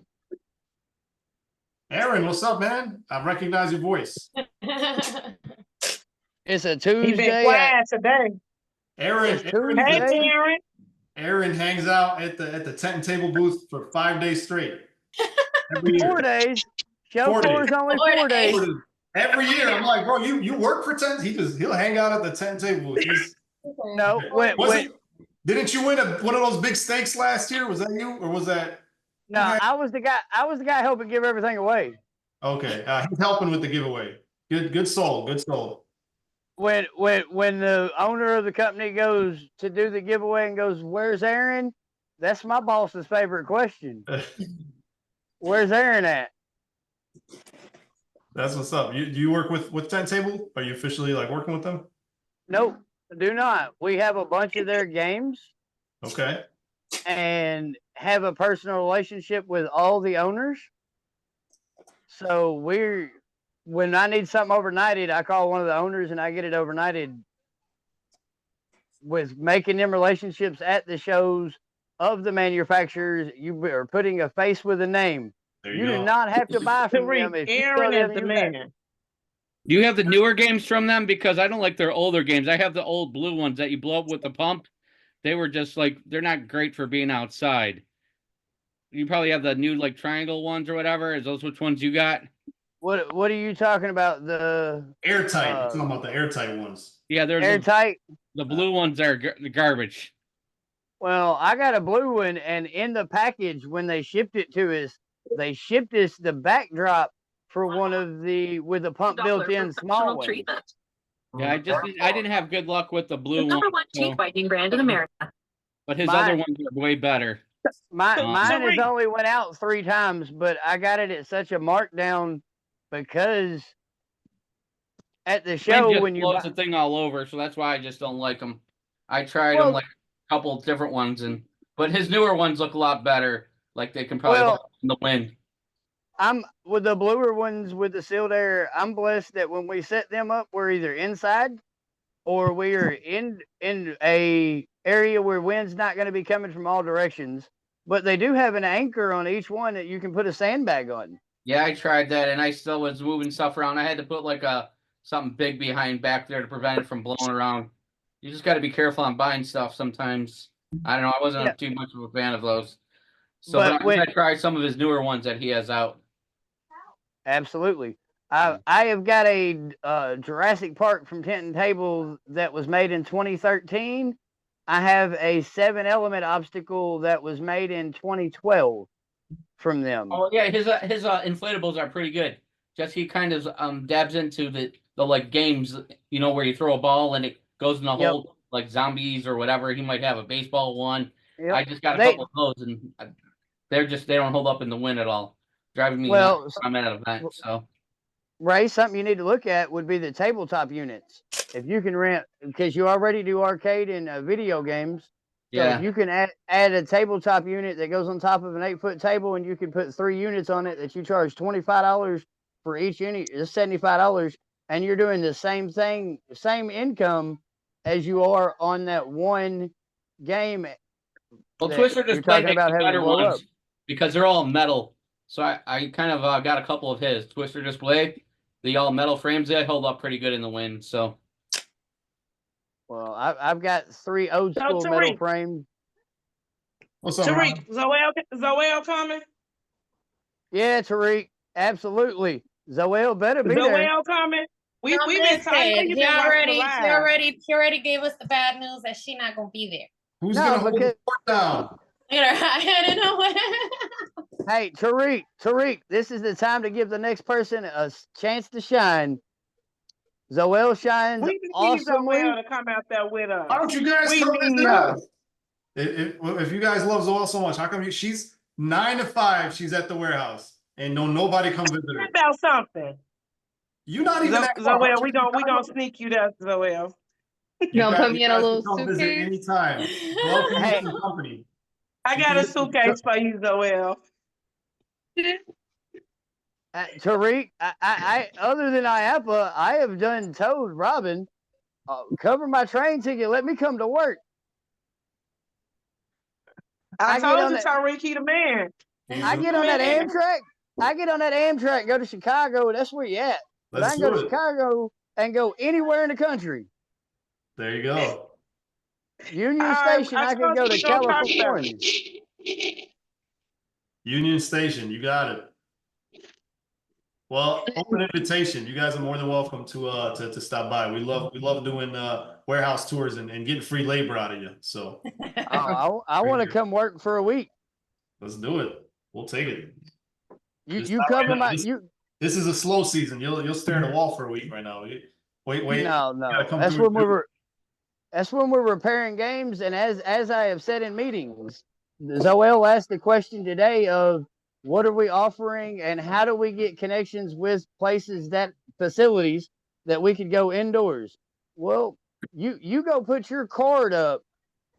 Speaker 1: Aaron, what's up, man? I recognize your voice.
Speaker 8: It's a
Speaker 7: He
Speaker 8: Tuesday.
Speaker 7: been quiet today.
Speaker 1: Aaron,
Speaker 8: It's
Speaker 1: Aaron,
Speaker 8: Tuesday.
Speaker 7: Hey, Aaron.
Speaker 1: Aaron hangs out at the tent and table booth for 5 days straight. Every year.
Speaker 8: 4 days. Show
Speaker 1: 4 days.
Speaker 8: floor is only 4 days.
Speaker 1: Every year, I'm like, bro, you work for tent? He'll hang out at the tent and table booth.
Speaker 8: No,
Speaker 1: Didn't you win one of those big steaks last year? Was that you, or was that?
Speaker 8: no,
Speaker 1: Okay.
Speaker 8: I was the guy helping give everything away.
Speaker 1: Okay, he's helping with the giveaway. Good soul, good soul.
Speaker 8: When the owner of the company goes to do the giveaway and goes, "Where's Aaron?" That's my boss's favorite question. Where's Aaron at?
Speaker 1: That's what's up. Do you work with tent table? Are you officially working with them?
Speaker 8: Nope, do not. We have a bunch of their games
Speaker 1: Okay.
Speaker 8: and have a personal relationship with all the owners. So when I need something overnighted, I call one of the owners and I get it overnighted. With making them relationships at the shows of the manufacturers, you are putting a face with a name.
Speaker 1: There
Speaker 8: You
Speaker 1: you
Speaker 8: do
Speaker 1: go.
Speaker 8: not have to buy from them. If you
Speaker 7: Aaron
Speaker 8: tell
Speaker 7: is
Speaker 8: them
Speaker 7: the
Speaker 8: you got-
Speaker 7: man.
Speaker 3: Do you have the newer games from them? Because I don't like their older games. I have the old blue ones that you blow up with the pump. They were just they're not great for being outside. You probably have the new triangle ones or whatever. Is those which ones you got?
Speaker 8: What are you talking about? The
Speaker 1: Airtight. You're talking about the airtight ones.
Speaker 3: Yeah, there's
Speaker 8: airtight.
Speaker 3: the blue ones are the garbage.
Speaker 8: Well, I got a blue one, and in the package when they shipped it to us, they shipped us the backdrop for one of the with the pump built in small one.
Speaker 3: Yeah, I didn't have good luck with the blue
Speaker 11: Number
Speaker 3: one.
Speaker 11: one teeth
Speaker 3: So,
Speaker 11: whitening brand in America.
Speaker 3: but his
Speaker 8: My-
Speaker 3: other ones are way better.
Speaker 8: Mine has
Speaker 7: Tariq.
Speaker 8: only went out 3 times, but I got it at such a markdown because at the
Speaker 3: Wind
Speaker 8: show
Speaker 3: just
Speaker 8: when you
Speaker 3: blows
Speaker 8: buy,
Speaker 3: the thing all over, so that's why I just don't like them. I tried them
Speaker 8: Well-
Speaker 3: like a couple of different ones, but his newer ones look a lot better. Like they can probably hold in the wind.
Speaker 8: I'm with the bluer ones with the sealed air. I'm blessed that when we set them up, we're either inside or we are in a area where wind's not going to be coming from all directions. But they do have an anchor on each one that you can put a sandbag on.
Speaker 3: Yeah, I tried that, and I still was moving stuff around. I had to put like something big behind back there to prevent it from blowing around. You just got to be careful on buying stuff sometimes. I don't know. I wasn't too much of a fan of those. So, but I'm gonna try some of his newer ones that he has out.
Speaker 8: Absolutely. I have got a Jurassic Park from Tent and Table that was made in 2013. I have a 7-element obstacle that was made in 2012 from them.
Speaker 3: Oh yeah, his inflatables are pretty good. Just he kind of dabs into the like games, where you throw a ball and it goes in the hole, like zombies or whatever. He might have a baseball one.
Speaker 8: Yep.
Speaker 3: I just got a couple of those, and they don't hold up in the wind at all, driving me nuts. I'm at an event, so.
Speaker 8: Ray, something you need to look at would be the tabletop units. If you can rent, because you already do arcade and video games. So if you can add a tabletop unit that goes on top of an 8-foot table, and you can put 3 units on it that you charge $25 for each unit, it's $75, and you're doing the same thing, same income as you are on that one game.
Speaker 3: Well, Twister Display makes the better ones
Speaker 8: up.
Speaker 3: because they're all metal. So I kind of got a couple of his Twister Display. The all metal frames, they hold up pretty good in the wind. So,
Speaker 8: well, I've got 3 old school metal frames.
Speaker 1: What's up,
Speaker 7: Tariq? Zoel coming?
Speaker 8: Yeah, Tariq, absolutely. Zoel better be there.
Speaker 7: Zoel coming? We've been talking.
Speaker 6: He already gave us the bad news that she's not gonna be there.
Speaker 1: Who's gonna hold the fort down?
Speaker 6: I don't know what.
Speaker 8: Hey, Tariq, this is the time to give the next person a chance to shine. Zoel shines awesomely.
Speaker 7: Zoel to come out there with us.
Speaker 1: Why don't you guys come visit us? If you guys love Zoel so much, how come she's 9 to 5? She's at the warehouse, and nobody come visit her.
Speaker 7: About something.
Speaker 1: You not even
Speaker 7: Zoel. We gonna sneak you there, Zoel.
Speaker 2: You gonna put me in a little suitcase?
Speaker 1: Anytime. Welcome to the company.
Speaker 7: I got a suitcase for you, Zoel.
Speaker 8: Tariq, I other than IAPPA, I have told Robin, cover my train ticket. Let me come to work.
Speaker 7: I told you, Tariq, he the man.
Speaker 8: I get on that Amtrak. I get on that Amtrak, go to Chicago. That's where you at. But I can go to Chicago and go anywhere in the country.
Speaker 1: There you go.
Speaker 8: Union Station, I can go to California.
Speaker 1: Union Station, you got it. Well, open invitation. You guys are more than welcome to stop by. We love doing warehouse tours and getting free labor out of you. So
Speaker 8: I want to come work for a week.
Speaker 1: Let's do it. We'll take it.
Speaker 8: You cover my
Speaker 1: This is a slow season. You'll stare at a wall for a week right now. Wait.
Speaker 8: No. That's when we're repairing games, and as I have said in meetings, Zoel asked the question today of what are we offering and how do we get connections with facilities that we could go indoors. Well, you go put your card up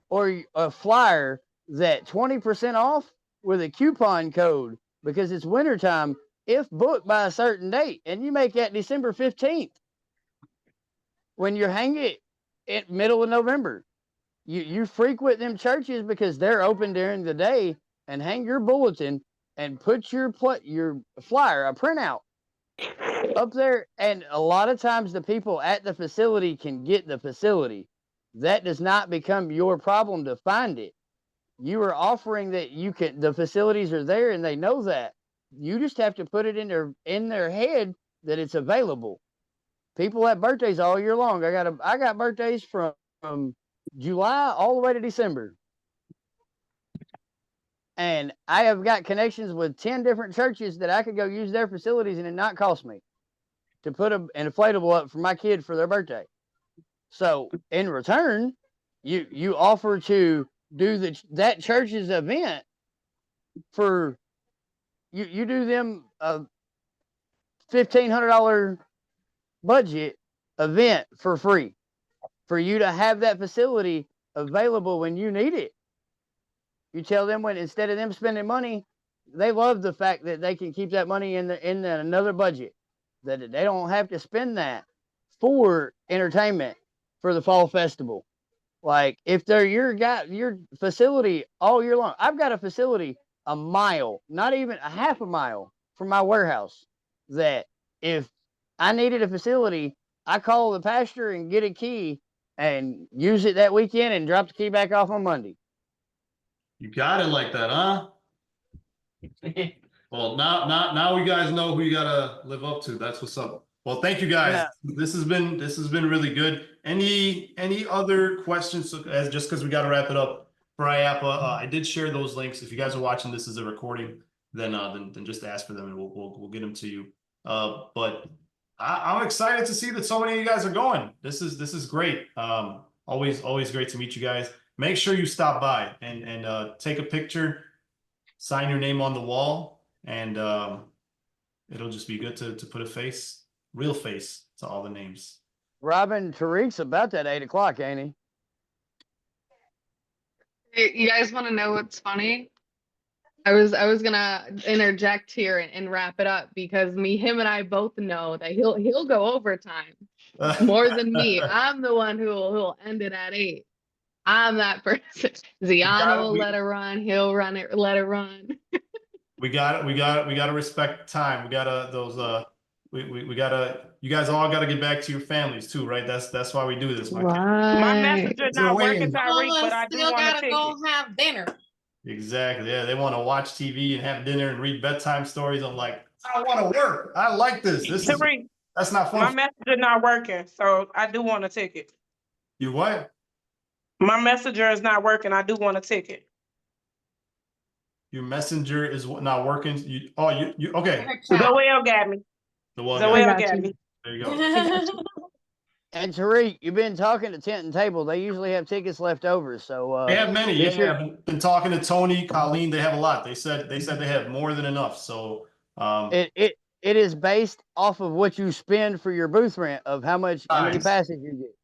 Speaker 8: or a flyer that 20% off with a coupon code because it's wintertime if booked by a certain date, and you make that December 15th when you're hanging in middle of November. You frequent them churches because they're open during the day, and hang your bulletin and put your flyer, a printout up there. And a lot of times the people at the facility can get the facility. That does not become your problem to find it. You are offering that the facilities are there and they know that. You just have to put it in their head that it's available. People have birthdays all year long. I got birthdays from July all the way to December. And I have got connections with 10 different churches that I could go use their facilities and it not cost me to put an inflatable up for my kid for their birthday. So in return, you offer to do that church's event for you do them a $1,500 budget event for free for you to have that facility available when you need it. You tell them when instead of them spending money, they love the fact that they can keep that money in another budget, that they don't have to spend that for entertainment for the fall festival. Like if they're your facility all year long. I've got a facility a mile, not even a half a mile from my warehouse, that if I needed a facility, I call the pastor and get a key and use it that weekend and drop the key back off on Monday.
Speaker 1: You got it like that, huh? Well, now we guys know who you gotta live up to. That's what's up. Well, thank you guys.
Speaker 8: Yeah.
Speaker 1: This has been really good. Any other questions? As just because we got to wrap it up for IAPPA, I did share those links. If you guys are watching this as a recording, then just ask for them and we'll get them to you. But I'm excited to see that so many of you guys are going. This is great. Always great to meet you guys. Make sure you stop by and take a picture, sign your name on the wall, and it'll just be good to put a real face to all the names.
Speaker 8: Robin, Tariq's about that 8 o'clock, ain't he?
Speaker 2: You guys want to know what's funny? I was gonna interject here and wrap it up because him and I both know that he'll go overtime more than me. I'm the one who'll end it at 8. I'm that person. Ziano will let it run. He'll run it. Let it run.
Speaker 1: We got to respect time. We gotta. You guys all gotta get back to your families too, right? That's why we do this.
Speaker 7: My
Speaker 2: Right.
Speaker 7: messenger not working, Tyreek, but I do
Speaker 6: Still
Speaker 7: want to
Speaker 6: gotta
Speaker 7: take
Speaker 6: go
Speaker 7: it.
Speaker 6: have dinner.
Speaker 1: Exactly. Yeah, they want to watch TV and have dinner and read bedtime stories. I'm like, I don't want to work. I like this.
Speaker 7: Tyreek,
Speaker 1: That's not
Speaker 7: my
Speaker 1: fun.
Speaker 7: messenger not working, so I do want a ticket.
Speaker 1: You what?
Speaker 7: My messenger is not working. I do want a ticket.
Speaker 1: Your messenger is not working. You okay?
Speaker 7: Zoel got me.
Speaker 1: Well,
Speaker 7: Zoel got me.
Speaker 1: there you go.
Speaker 8: And Tariq, you've been talking to Tent and Table. They usually have tickets left over. So
Speaker 1: They have many.
Speaker 8: this year-
Speaker 1: I've been talking to Tony, Colleen. They have a lot. They said they have more than enough. So
Speaker 8: it is based off of what you spend for your booth rent of how many passes you get.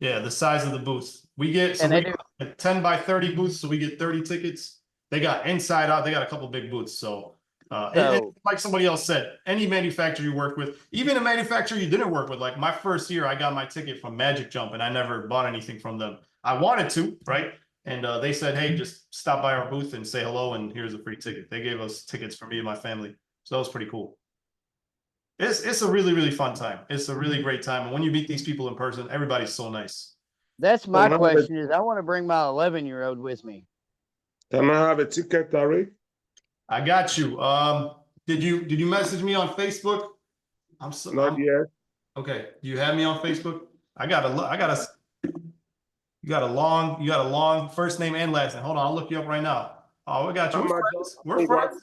Speaker 1: yeah, the size of the booths. We get
Speaker 8: And they do-
Speaker 1: a 10 by 30 booths, so we get 30 tickets. They got inside out. They got a couple big booths. So and like somebody else said, any manufacturer you work with, even a manufacturer you didn't work with, like my first year, I got my ticket from Magic Jump and I never bought anything from them. I wanted to, right? And they said, hey, just stop by our booth and say hello, and here's a free ticket. They gave us tickets for me and my family. So that was pretty cool. It's a really, really fun time. It's a really great time. And when you meet these people in person, everybody's so nice.
Speaker 8: That's my question is I want to bring my 11-year-old with me.
Speaker 9: Can I have a ticket, Tariq?
Speaker 1: I got you. Did you message me on Facebook?
Speaker 9: Not yet.
Speaker 1: Okay. Do you have me on Facebook? You got a long first name and last name. Hold on, I'll look you up right now. Oh, we got you. We're friends.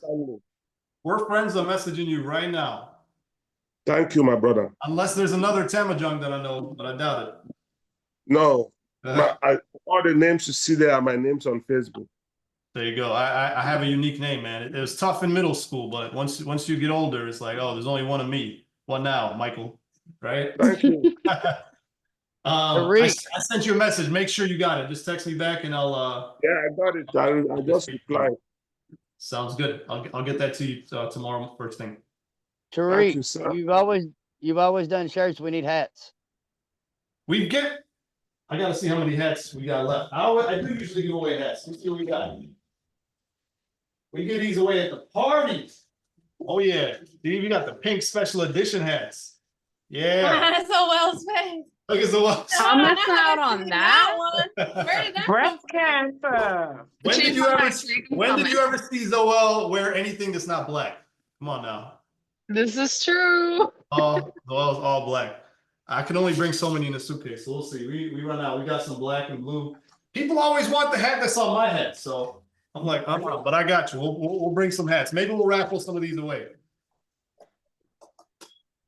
Speaker 1: We're friends. I'm messaging you right now.
Speaker 9: Thank you, my brother.
Speaker 1: Unless there's another Tamajung that I know, but I doubt it.
Speaker 9: No, all the names you see there are my names on Facebook.
Speaker 1: There you go. I have a unique name, man. It was tough in middle school, but once you get older, it's like, oh, there's only one of me. What now, Michael? Right?
Speaker 9: Thank you.
Speaker 1: I sent you a message. Make sure you got it. Just text me back and I'll
Speaker 9: yeah, I got it. I just replied.
Speaker 1: Sounds good. I'll get that to you tomorrow first thing.
Speaker 8: Tariq,
Speaker 9: you, sir.
Speaker 8: you've always done shirts. We need hats.
Speaker 1: I gotta see how many hats we got left. I do usually give away hats. Let's see what we got. We give these away at the parties. Oh yeah, Steve, you got the pink special edition hats. Yeah.
Speaker 6: That's so well spent.
Speaker 1: Look at the one.
Speaker 2: I'm missing out on that.
Speaker 6: One. Where did that
Speaker 7: Breast
Speaker 6: come from?
Speaker 7: cancer.
Speaker 1: When did you ever see Zoel wear anything that's not black? Come on now.
Speaker 2: This is true.
Speaker 1: Zoel's all black. I can only bring so many in a suitcase, so we'll see. We run out. We got some black and blue. People always want the hat that's on my head, so I'm like, but I got you. We'll bring some hats. Maybe we'll raffle some of these away.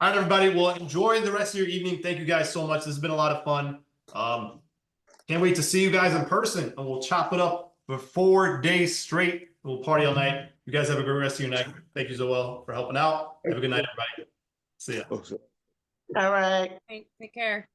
Speaker 1: All right, everybody. Well, enjoy the rest of your evening. Thank you guys so much. This has been a lot of fun. Can't wait to see you guys in person, and we'll chop it up for 4 days straight. We'll party all night. You guys have a great rest of your night. Thank you, Zoel, for helping out. Have a good night, everybody. See ya.
Speaker 9: Oh, so-
Speaker 7: All right.
Speaker 6: Take care.